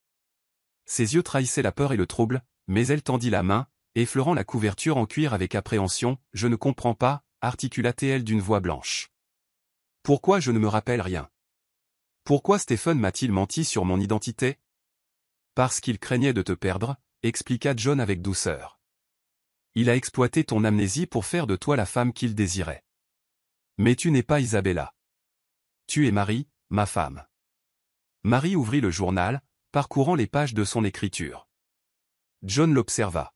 Speaker 1: Ses yeux trahissaient la peur et le trouble, mais elle tendit la main, effleurant la couverture en cuir avec appréhension, « Je ne comprends pas, » articula-t-elle d'une voix blanche. « Pourquoi je ne me rappelle rien? Pourquoi Stephen m'a-t-il menti sur mon identité? » Parce qu'il craignait de te perdre, expliqua John avec douceur. Il a exploité ton amnésie pour faire de toi la femme qu'il désirait. Mais tu n'es pas Isabella. Tu es Marie, ma femme. Marie ouvrit le journal, parcourant les pages de son écriture. John l'observa.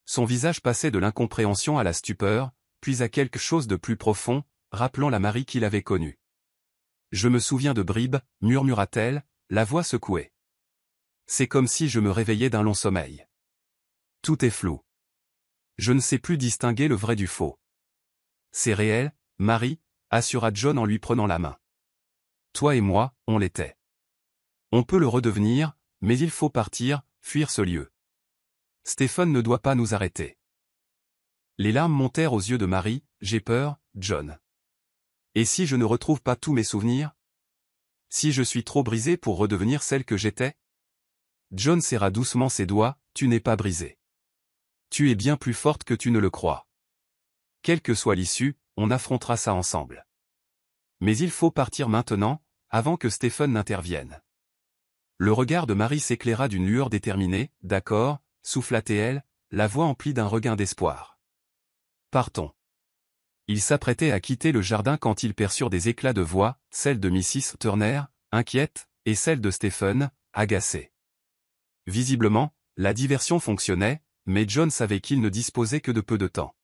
Speaker 1: Son visage passait de l'incompréhension à la stupeur, puis à quelque chose de plus profond, rappelant la Marie qu'il avait connue. « Je me souviens de bribes, » murmura-t-elle, la voix secouée. « C'est comme si je me réveillais d'un long sommeil. Tout est flou. Je ne sais plus distinguer le vrai du faux. C'est réel, Marie, assura John en lui prenant la main. Toi et moi, on l'était. On peut le redevenir, mais il faut partir, fuir ce lieu. Stephen ne doit pas nous arrêter. Les larmes montèrent aux yeux de Marie. J'ai peur, John. Et si je ne retrouve pas tous mes souvenirs? Si je suis trop brisée pour redevenir celle que j'étais? John serra doucement ses doigts. Tu n'es pas brisée. Tu es bien plus forte que tu ne le crois. Quelle que soit l'issue, on affrontera ça ensemble. Mais il faut partir maintenant, avant que Stephen n'intervienne. Le regard de Marie s'éclaira d'une lueur déterminée. D'accord, souffla-t-elle, la voix emplie d'un regain d'espoir. Partons. Ils s'apprêtaient à quitter le jardin quand ils perçurent des éclats de voix, celle de Mrs. Turner, inquiète, et celle de Stephen, agacée. Visiblement, la diversion fonctionnait, mais John savait qu'il ne disposait que de peu de temps.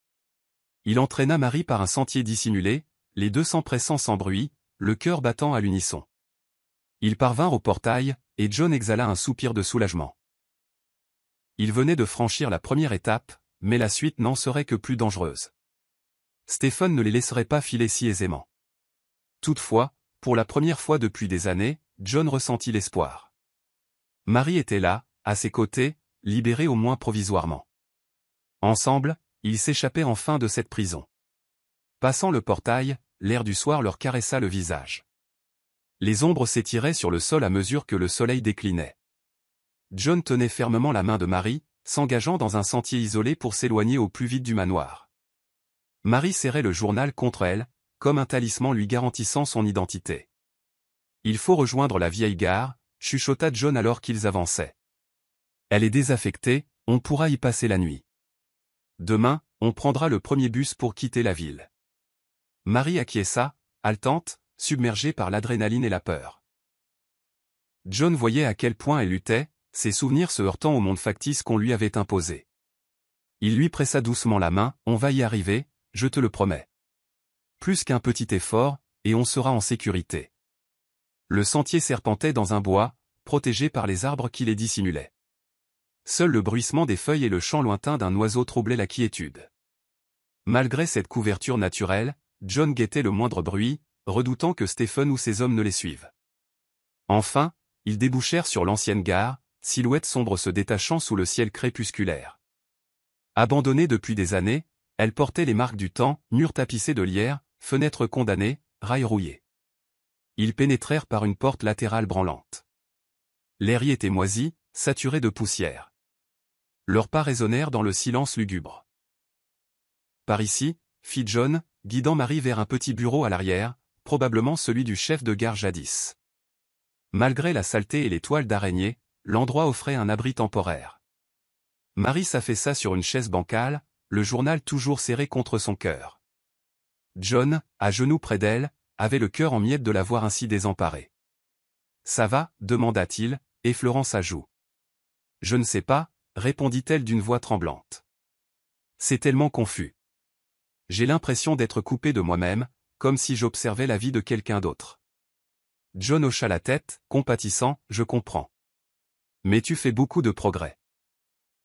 Speaker 1: Il entraîna Marie par un sentier dissimulé, les deux s'empressant sans bruit, le cœur battant à l'unisson. Ils parvinrent au portail, et John exhala un soupir de soulagement. Il venait de franchir la première étape, mais la suite n'en serait que plus dangereuse. Stephen ne les laisserait pas filer si aisément. Toutefois, pour la première fois depuis des années, John ressentit l'espoir. Marie était là, à ses côtés, libérée au moins provisoirement. Ensemble, ils s'échappaient enfin de cette prison. Passant le portail, l'air du soir leur caressa le visage. Les ombres s'étiraient sur le sol à mesure que le soleil déclinait. John tenait fermement la main de Marie, s'engageant dans un sentier isolé pour s'éloigner au plus vite du manoir. Marie serrait le journal contre elle, comme un talisman lui garantissant son identité. Il faut rejoindre la vieille gare, chuchota John alors qu'ils avançaient. Elle est désaffectée, on pourra y passer la nuit. Demain, on prendra le premier bus pour quitter la ville. Marie acquiesça, haletante, submergée par l'adrénaline et la peur. John voyait à quel point elle luttait, ses souvenirs se heurtant au monde factice qu'on lui avait imposé. Il lui pressa doucement la main. On va y arriver, je te le promets. Plus qu'un petit effort, et on sera en sécurité. Le sentier serpentait dans un bois, protégé par les arbres qui les dissimulaient. Seul le bruissement des feuilles et le chant lointain d'un oiseau troublaient la quiétude. Malgré cette couverture naturelle, John guettait le moindre bruit, redoutant que Stephen ou ses hommes ne les suivent. Enfin, ils débouchèrent sur l'ancienne gare, silhouette sombre se détachant sous le ciel crépusculaire. Abandonnée depuis des années, elle portait les marques du temps, murs tapissés de lierre, fenêtres condamnées, rails rouillés. Ils pénétrèrent par une porte latérale branlante. L'air y était moisi, saturé de poussière. Leurs pas résonnèrent dans le silence lugubre. Par ici, fit John, guidant Marie vers un petit bureau à l'arrière, probablement celui du chef de gare jadis. Malgré la saleté et les toiles d'araignée, l'endroit offrait un abri temporaire. Marie s'affaissa sur une chaise bancale, le journal toujours serré contre son cœur. John, à genoux près d'elle, avait le cœur en miettes de la voir ainsi désemparée. « Ça va » demanda-t-il, effleurant sa joue. « Je ne sais pas » répondit-elle d'une voix tremblante. « C'est tellement confus. J'ai l'impression d'être coupé de moi-même, comme si j'observais la vie de quelqu'un d'autre. » John hocha la tête, compatissant. « Je comprends. Mais tu fais beaucoup de progrès.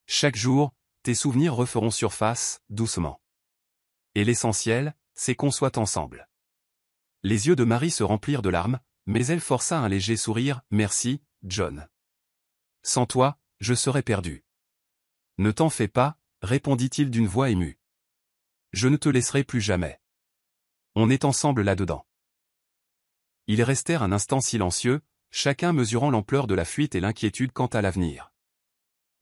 Speaker 1: Chaque jour, tes souvenirs referont surface, doucement. Et l'essentiel, c'est qu'on soit ensemble. » Les yeux de Marie se remplirent de larmes, mais elle força un léger sourire. « Merci, John. Sans toi, je serais perdu. »« Ne t'en fais pas, » répondit-il d'une voix émue. « Je ne te laisserai plus jamais. On est ensemble là-dedans. » Ils restèrent un instant silencieux, chacun mesurant l'ampleur de la fuite et l'inquiétude quant à l'avenir.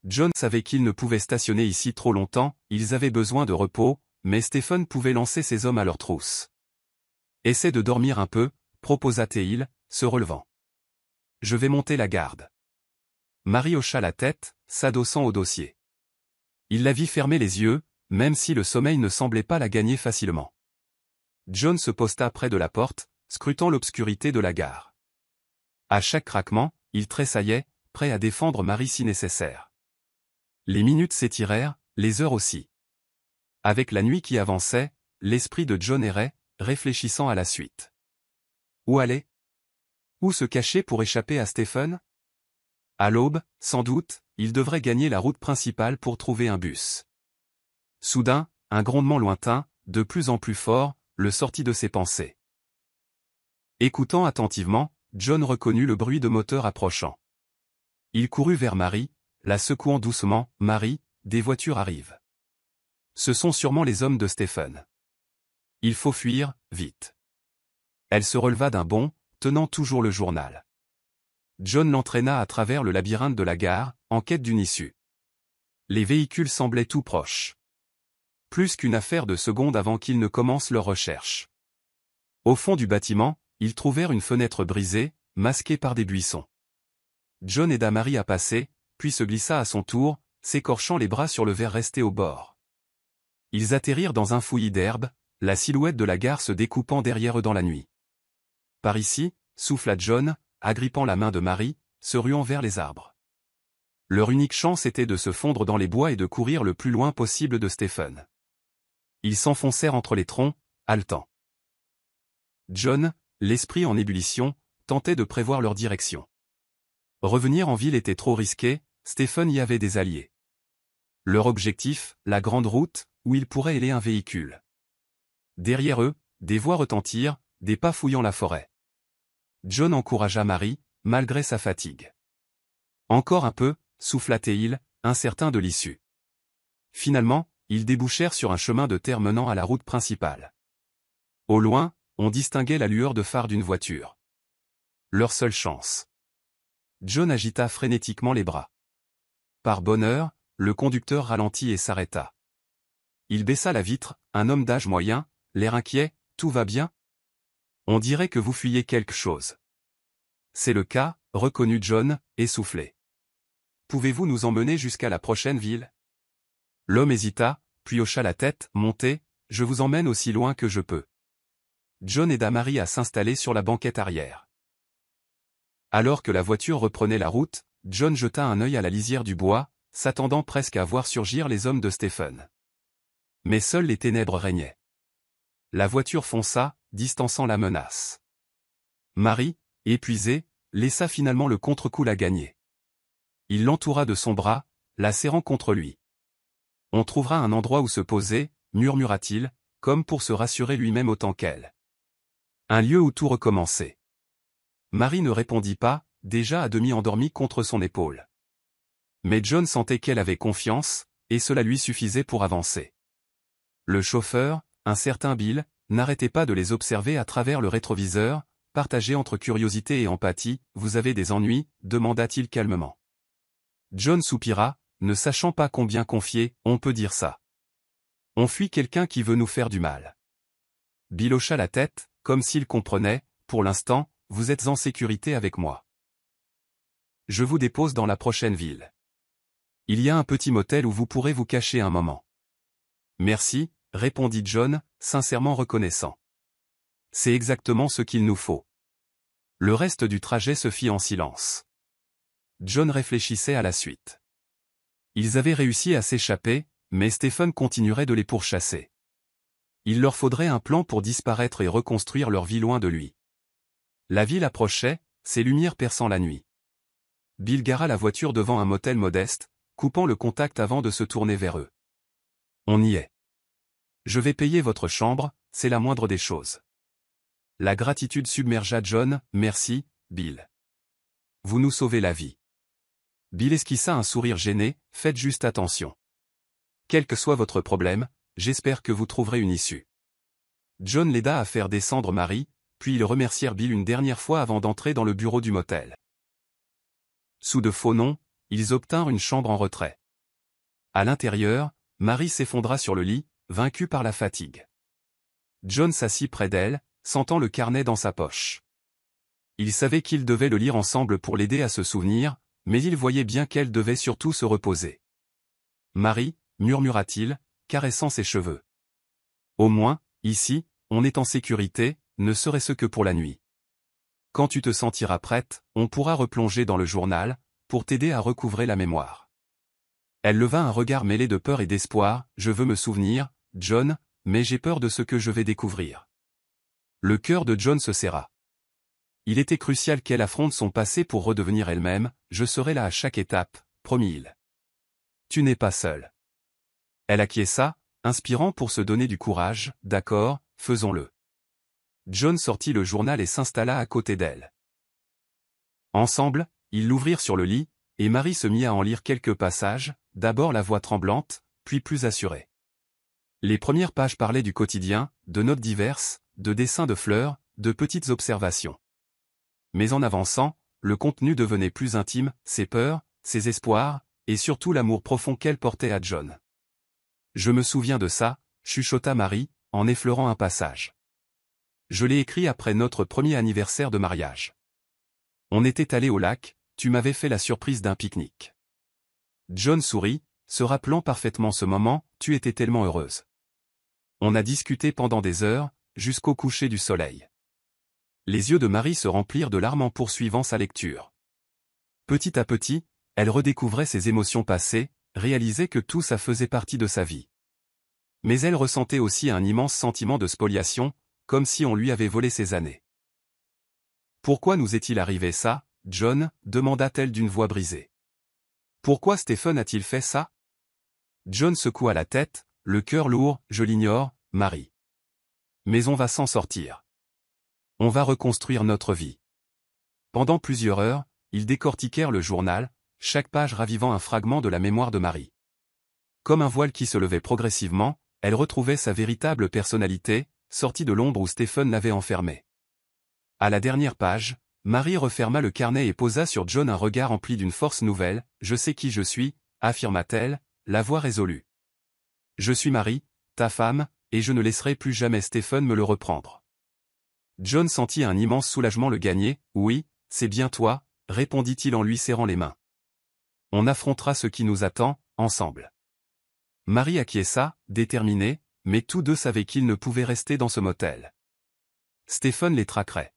Speaker 1: John savait qu'ils ne pouvaient stationner ici trop longtemps, ils avaient besoin de repos, mais Stephen pouvait lancer ses hommes à leur trousse. « Essaie de dormir un peu » proposa-t-il, se relevant. « Je vais monter la garde. » Marie hocha la tête, s'adossant au dossier. Il la vit fermer les yeux, même si le sommeil ne semblait pas la gagner facilement. John se posta près de la porte, scrutant l'obscurité de la gare. À chaque craquement, il tressaillait, prêt à défendre Marie si nécessaire. Les minutes s'étirèrent, les heures aussi. Avec la nuit qui avançait, l'esprit de John errait, réfléchissant à la suite. Où aller? Où se cacher pour échapper à Stephen? À l'aube, sans doute, il devrait gagner la route principale pour trouver un bus. Soudain, un grondement lointain, de plus en plus fort, le sortit de ses pensées. Écoutant attentivement, John reconnut le bruit de moteur approchant. Il courut vers Marie, la secouant doucement. « Marie, des voitures arrivent. Ce sont sûrement les hommes de Stephen. Il faut fuir, vite. » Elle se releva d'un bond, tenant toujours le journal. John l'entraîna à travers le labyrinthe de la gare, en quête d'une issue. Les véhicules semblaient tout proches. Plus qu'une affaire de secondes avant qu'ils ne commencent leur recherche. Au fond du bâtiment, ils trouvèrent une fenêtre brisée, masquée par des buissons. John aida Marie à passer, puis se glissa à son tour, s'écorchant les bras sur le verre resté au bord. Ils atterrirent dans un fouillis d'herbe, la silhouette de la gare se découpant derrière eux dans la nuit. « Par ici » souffla John, agrippant la main de Marie, se ruant vers les arbres. Leur unique chance était de se fondre dans les bois et de courir le plus loin possible de Stephen. Ils s'enfoncèrent entre les troncs, haletants. John, l'esprit en ébullition, tentait de prévoir leur direction. Revenir en ville était trop risqué, Stephen y avait des alliés. Leur objectif, la grande route, où ils pourraient héler un véhicule. Derrière eux, des voix retentirent, des pas fouillant la forêt. John encouragea Marie, malgré sa fatigue. Encore un peu, souffla-t-il, incertain de l'issue. Finalement, ils débouchèrent sur un chemin de terre menant à la route principale. Au loin, on distinguait la lueur de phare d'une voiture. Leur seule chance. John agita frénétiquement les bras. Par bonheur, le conducteur ralentit et s'arrêta. Il baissa la vitre, un homme d'âge moyen, l'air inquiet. « Tout va bien ? On dirait que vous fuyez quelque chose. » « C'est le cas, » reconnut John, essoufflé. « Pouvez-vous nous emmener jusqu'à la prochaine ville ?» L'homme hésita, puis hocha la tête. « Montez, je vous emmène aussi loin que je peux. » John aida Marie à s'installer sur la banquette arrière. Alors que la voiture reprenait la route, John jeta un œil à la lisière du bois, s'attendant presque à voir surgir les hommes de Stephen. Mais seules les ténèbres régnaient. La voiture fonça, distançant la menace. Marie, épuisée, laissa finalement le contre-coup la gagner. Il l'entoura de son bras, la serrant contre lui. « On trouvera un endroit où se poser, » murmura-t-il, comme pour se rassurer lui-même autant qu'elle. Un lieu où tout recommençait. Marie ne répondit pas, déjà à demi endormie contre son épaule. Mais John sentait qu'elle avait confiance, et cela lui suffisait pour avancer. Le chauffeur, un certain Bill, n'arrêtait pas de les observer à travers le rétroviseur, partagé entre curiosité et empathie. « Vous avez des ennuis ?» demanda-t-il calmement. John soupira, ne sachant pas combien confier, on peut dire ça. « On fuit quelqu'un qui veut nous faire du mal. » Bill hocha la tête, comme s'il comprenait. « Pour l'instant, vous êtes en sécurité avec moi. Je vous dépose dans la prochaine ville. Il y a un petit motel où vous pourrez vous cacher un moment. » « Merci, » répondit John, sincèrement reconnaissant. « C'est exactement ce qu'il nous faut. » Le reste du trajet se fit en silence. John réfléchissait à la suite. Ils avaient réussi à s'échapper, mais Stephen continuerait de les pourchasser. Il leur faudrait un plan pour disparaître et reconstruire leur vie loin de lui. La ville approchait, ses lumières perçant la nuit. Bill gara la voiture devant un motel modeste, coupant le contact avant de se tourner vers eux. « On y est. Je vais payer votre chambre, c'est la moindre des choses. » La gratitude submergea John. « Merci, Bill. Vous nous sauvez la vie. » Bill esquissa un sourire gêné. « Faites juste attention. Quel que soit votre problème, j'espère que vous trouverez une issue. » John l'aida à faire descendre Marie, puis ils remercièrent Bill une dernière fois avant d'entrer dans le bureau du motel. Sous de faux noms, ils obtinrent une chambre en retrait. À l'intérieur, Marie s'effondra sur le lit, vaincue par la fatigue. John s'assit près d'elle, sentant le carnet dans sa poche. Il savait qu'ils devaient le lire ensemble pour l'aider à se souvenir, mais il voyait bien qu'elle devait surtout se reposer. « Marie, » murmura-t-il, caressant ses cheveux. « Au moins, ici, on est en sécurité, ne serait-ce que pour la nuit. Quand tu te sentiras prête, on pourra replonger dans le journal, pour t'aider à recouvrer la mémoire. » Elle leva un regard mêlé de peur et d'espoir. « Je veux me souvenir, John, mais j'ai peur de ce que je vais découvrir. » Le cœur de John se serra. Il était crucial qu'elle affronte son passé pour redevenir elle-même. « Je serai là à chaque étape, promit-il. Tu n'es pas seul. » Elle acquiesça, inspirant pour se donner du courage. D'accord, faisons-le. John sortit le journal et s'installa à côté d'elle. Ensemble, ils l'ouvrirent sur le lit, et Marie se mit à en lire quelques passages, d'abord la voix tremblante, puis plus assurée. Les premières pages parlaient du quotidien, de notes diverses, de dessins de fleurs, de petites observations. Mais en avançant, le contenu devenait plus intime, ses peurs, ses espoirs, et surtout l'amour profond qu'elle portait à John. « Je me souviens de ça », chuchota Marie, en effleurant un passage. « Je l'ai écrit après notre premier anniversaire de mariage. On était allé au lac, tu m'avais fait la surprise d'un pique-nique. » John sourit, se rappelant parfaitement ce moment, tu étais tellement heureuse. On a discuté pendant des heures, jusqu'au coucher du soleil. Les yeux de Marie se remplirent de larmes en poursuivant sa lecture. Petit à petit, elle redécouvrait ses émotions passées, réalisait que tout ça faisait partie de sa vie. Mais elle ressentait aussi un immense sentiment de spoliation, comme si on lui avait volé ses années. « Pourquoi nous est-il arrivé ça, John ?» demanda-t-elle d'une voix brisée. « Pourquoi Stephen a-t-il fait ça ?» John secoua la tête, le cœur lourd. « Je l'ignore, Marie. Mais on va s'en sortir. On va reconstruire notre vie. » Pendant plusieurs heures, ils décortiquèrent le journal, chaque page ravivant un fragment de la mémoire de Marie. Comme un voile qui se levait progressivement, elle retrouvait sa véritable personnalité, sortie de l'ombre où Stephen l'avait enfermée. À la dernière page, Marie referma le carnet et posa sur John un regard empli d'une force nouvelle. « Je sais qui je suis », affirma-t-elle, la voix résolue. « Je suis Marie, ta femme, et je ne laisserai plus jamais Stephen me le reprendre. » John sentit un immense soulagement le gagner. « Oui, c'est bien toi », répondit-il en lui serrant les mains. « On affrontera ce qui nous attend, ensemble. » Marie acquiesça, déterminée, mais tous deux savaient qu'ils ne pouvaient rester dans ce motel. Stephen les traquerait.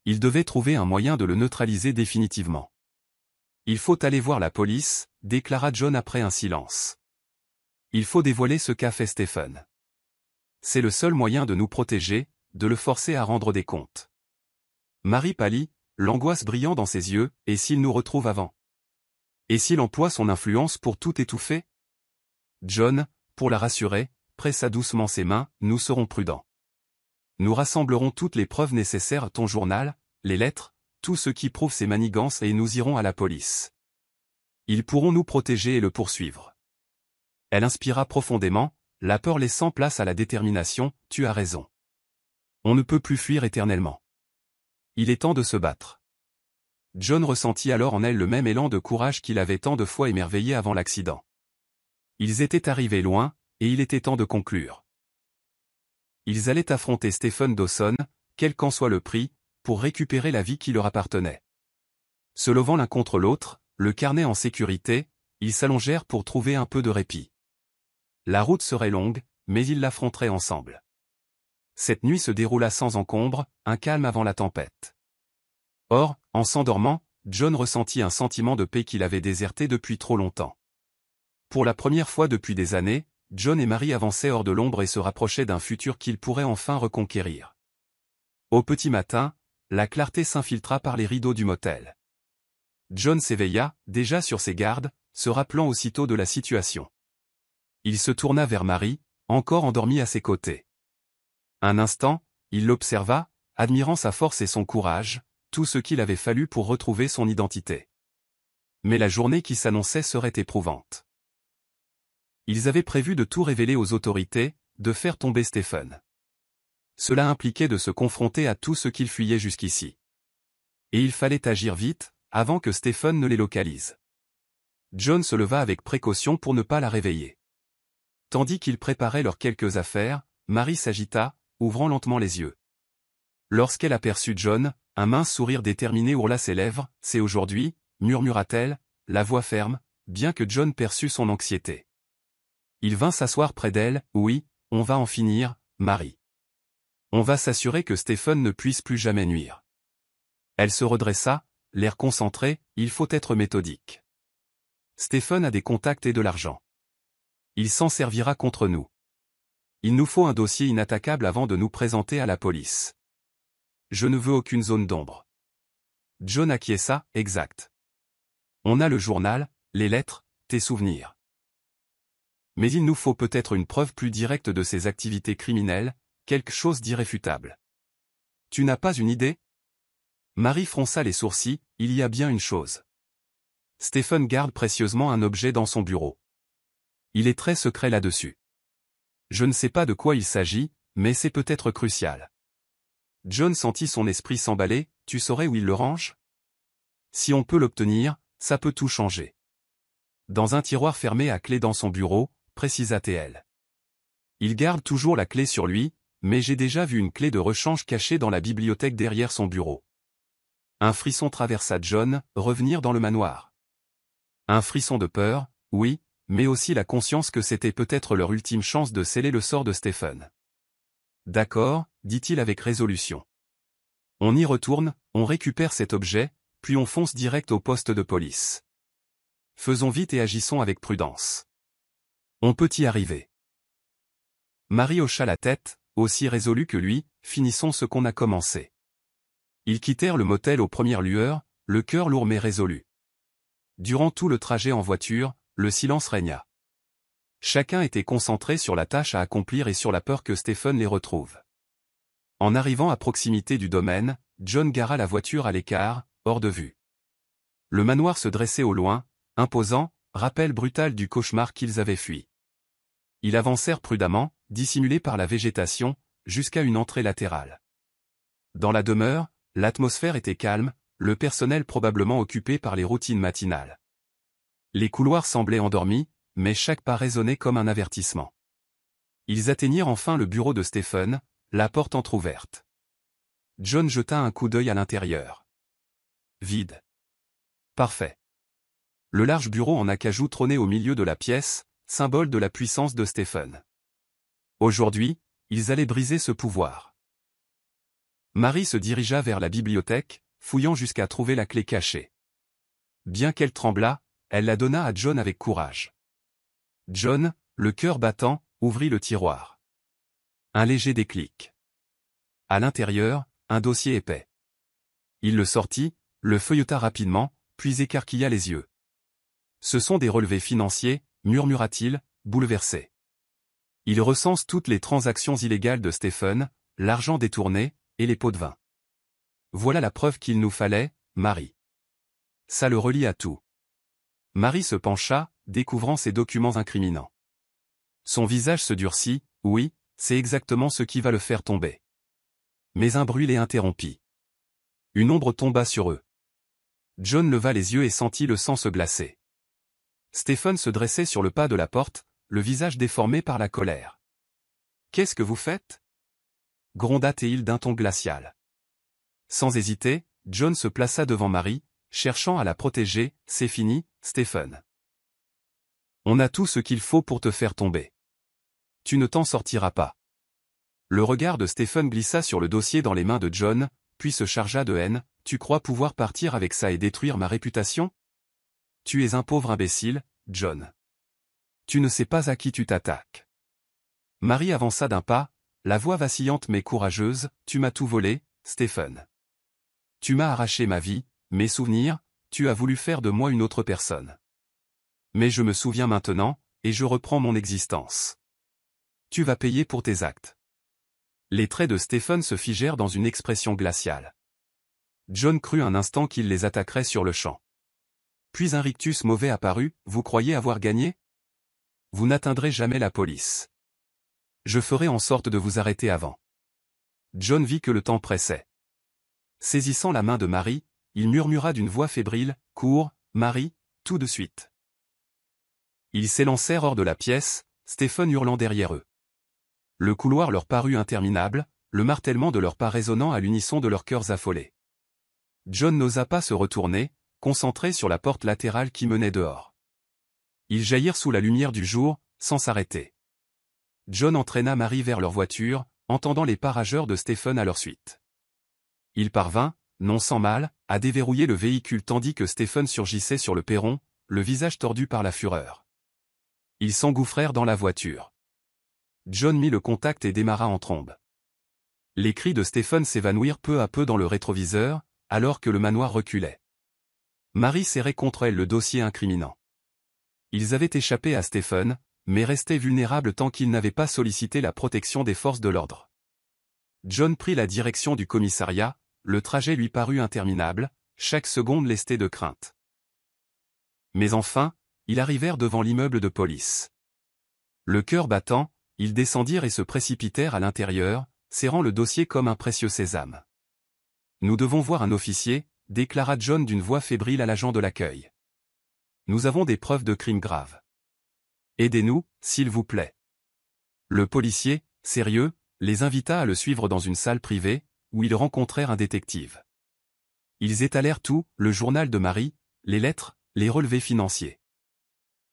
Speaker 1: Ils devaient trouver un moyen de le neutraliser définitivement. « Il faut aller voir la police », déclara John après un silence. « Il faut dévoiler ce qu'a fait Stephen. C'est le seul moyen de nous protéger, de le forcer à rendre des comptes. » Marie pâlit, l'angoisse brillant dans ses yeux. « Et s'il nous retrouve avant ? Et s'il emploie son influence pour tout étouffer ?» John, pour la rassurer, pressa doucement ses mains. « Nous serons prudents. Nous rassemblerons toutes les preuves nécessaires, ton journal, les lettres, tout ce qui prouve ses manigances, et nous irons à la police. Ils pourront nous protéger et le poursuivre. » Elle inspira profondément, la peur laissant place à la détermination. « Tu as raison. On ne peut plus fuir éternellement. Il est temps de se battre. » John ressentit alors en elle le même élan de courage qu'il avait tant de fois émerveillé avant l'accident. Ils étaient arrivés loin, et il était temps de conclure. Ils allaient affronter Stephen Dawson, quel qu'en soit le prix, pour récupérer la vie qui leur appartenait. Se levant l'un contre l'autre, le carnet en sécurité, ils s'allongèrent pour trouver un peu de répit. La route serait longue, mais ils l'affronteraient ensemble. Cette nuit se déroula sans encombre, un calme avant la tempête. Or, en s'endormant, John ressentit un sentiment de paix qu'il avait déserté depuis trop longtemps. Pour la première fois depuis des années, John et Marie avançaient hors de l'ombre et se rapprochaient d'un futur qu'ils pourraient enfin reconquérir. Au petit matin, la clarté s'infiltra par les rideaux du motel. John s'éveilla, déjà sur ses gardes, se rappelant aussitôt de la situation. Il se tourna vers Marie, encore endormie à ses côtés. Un instant, il l'observa, admirant sa force et son courage, tout ce qu'il avait fallu pour retrouver son identité. Mais la journée qui s'annonçait serait éprouvante. Ils avaient prévu de tout révéler aux autorités, de faire tomber Stephen. Cela impliquait de se confronter à tout ce qu'ils fuyaient jusqu'ici. Et il fallait agir vite, avant que Stephen ne les localise. John se leva avec précaution pour ne pas la réveiller. Tandis qu'ils préparaient leurs quelques affaires, Marie s'agita, ouvrant lentement les yeux. Lorsqu'elle aperçut John, un mince sourire déterminé ourla ses lèvres. « C'est aujourd'hui », murmura-t-elle, la voix ferme, bien que John perçût son anxiété. Il vint s'asseoir près d'elle. « Oui, on va en finir, Marie. On va s'assurer que Stephen ne puisse plus jamais nuire. » Elle se redressa, l'air concentré. « Il faut être méthodique. Stephen a des contacts et de l'argent. Il s'en servira contre nous. Il nous faut un dossier inattaquable avant de nous présenter à la police. Je ne veux aucune zone d'ombre. » John acquiesça. « Exact. On a le journal, les lettres, tes souvenirs. Mais il nous faut peut-être une preuve plus directe de ses activités criminelles, quelque chose d'irréfutable. Tu n'as pas une idée? Marie fronça les sourcils, il y a bien une chose. Stephen garde précieusement un objet dans son bureau. Il est très secret là-dessus. Je ne sais pas de quoi il s'agit, mais c'est peut-être crucial. John sentit son esprit s'emballer, tu saurais où il le range? Si on peut l'obtenir, ça peut tout changer. Dans un tiroir fermé à clé dans son bureau, précisa T.L. Il garde toujours la clé sur lui, mais j'ai déjà vu une clé de rechange cachée dans la bibliothèque derrière son bureau. Un frisson traversa John, revenir dans le manoir. Un frisson de peur, oui, mais aussi la conscience que c'était peut-être leur ultime chance de sceller le sort de Stephen. D'accord, dit-il avec résolution. On y retourne, on récupère cet objet, puis on fonce direct au poste de police. Faisons vite et agissons avec prudence. On peut y arriver. Marie hocha la tête, aussi résolue que lui, finissons ce qu'on a commencé. Ils quittèrent le motel aux premières lueurs, le cœur lourd mais résolu. Durant tout le trajet en voiture, le silence régna. Chacun était concentré sur la tâche à accomplir et sur la peur que Stephen les retrouve. En arrivant à proximité du domaine, John gara la voiture à l'écart, hors de vue. Le manoir se dressait au loin, imposant, rappel brutal du cauchemar qu'ils avaient fui. Ils avancèrent prudemment, dissimulés par la végétation, jusqu'à une entrée latérale. Dans la demeure, l'atmosphère était calme, le personnel probablement occupé par les routines matinales. Les couloirs semblaient endormis, mais chaque pas résonnait comme un avertissement. Ils atteignirent enfin le bureau de Stephen, la porte entr'ouverte. John jeta un coup d'œil à l'intérieur. Vide. Parfait. Le large bureau en acajou trônait au milieu de la pièce, symbole de la puissance de Stephen. Aujourd'hui, ils allaient briser ce pouvoir. Marie se dirigea vers la bibliothèque, fouillant jusqu'à trouver la clé cachée. Bien qu'elle tremblât, elle la donna à John avec courage. John, le cœur battant, ouvrit le tiroir. Un léger déclic. À l'intérieur, un dossier épais. Il le sortit, le feuilleta rapidement, puis écarquilla les yeux. Ce sont des relevés financiers, murmura-t-il, bouleversé. Il recense toutes les transactions illégales de Stephen, l'argent détourné, et les pots de vin. Voilà la preuve qu'il nous fallait, Marie. Ça le relie à tout. Marie se pencha, découvrant ces documents incriminants. Son visage se durcit, oui, c'est exactement ce qui va le faire tomber. Mais un bruit les interrompit. Une ombre tomba sur eux. John leva les yeux et sentit le sang se glacer. Stephen se dressait sur le pas de la porte, le visage déformé par la colère. « Qu'est-ce que vous faites » gronda T.Il d'un ton glacial. Sans hésiter, John se plaça devant Marie, cherchant à la protéger. « C'est fini, Stephen. On a tout ce qu'il faut pour te faire tomber. Tu ne t'en sortiras pas. » Le regard de Stephen glissa sur le dossier dans les mains de John, puis se chargea de haine. « Tu crois pouvoir partir avec ça et détruire ma réputation ? Tu es un pauvre imbécile, John. Tu ne sais pas à qui tu t'attaques. » Marie avança d'un pas, la voix vacillante mais courageuse. « Tu m'as tout volé, Stephen. Tu m'as arraché ma vie, mes souvenirs, tu as voulu faire de moi une autre personne. Mais je me souviens maintenant, et je reprends mon existence. Tu vas payer pour tes actes. » Les traits de Stephen se figèrent dans une expression glaciale. John crut un instant qu'il les attaquerait sur le champ. Puis un rictus mauvais apparut. « Vous croyez avoir gagné ? Vous n'atteindrez jamais la police. Je ferai en sorte de vous arrêter avant. » John vit que le temps pressait. Saisissant la main de Marie, il murmura d'une voix fébrile, « Cours, Marie, tout de suite. » Ils s'élancèrent hors de la pièce, Stephen hurlant derrière eux. Le couloir leur parut interminable, le martèlement de leurs pas résonnant à l'unisson de leurs cœurs affolés. John n'osa pas se retourner, concentré sur la porte latérale qui menait dehors. Ils jaillirent sous la lumière du jour, sans s'arrêter. John entraîna Marie vers leur voiture, entendant les pas rageurs de Stephen à leur suite. Il parvint, non sans mal, à déverrouiller le véhicule tandis que Stephen surgissait sur le perron, le visage tordu par la fureur. Ils s'engouffrèrent dans la voiture. John mit le contact et démarra en trombe. Les cris de Stephen s'évanouirent peu à peu dans le rétroviseur, alors que le manoir reculait. Marie serrait contre elle le dossier incriminant. Ils avaient échappé à Stephen, mais restait vulnérable tant qu'il n'avait pas sollicité la protection des forces de l'ordre. John prit la direction du commissariat, le trajet lui parut interminable, chaque seconde lestait de crainte. Mais enfin, ils arrivèrent devant l'immeuble de police. Le cœur battant, ils descendirent et se précipitèrent à l'intérieur, serrant le dossier comme un précieux sésame. « Nous devons voir un officier », déclara John d'une voix fébrile à l'agent de l'accueil. « Nous avons des preuves de crimes graves. Aidez-nous, s'il vous plaît. » Le policier, sérieux, les invita à le suivre dans une salle privée, où ils rencontrèrent un détective. Ils étalèrent tout, le journal de Marie, les lettres, les relevés financiers.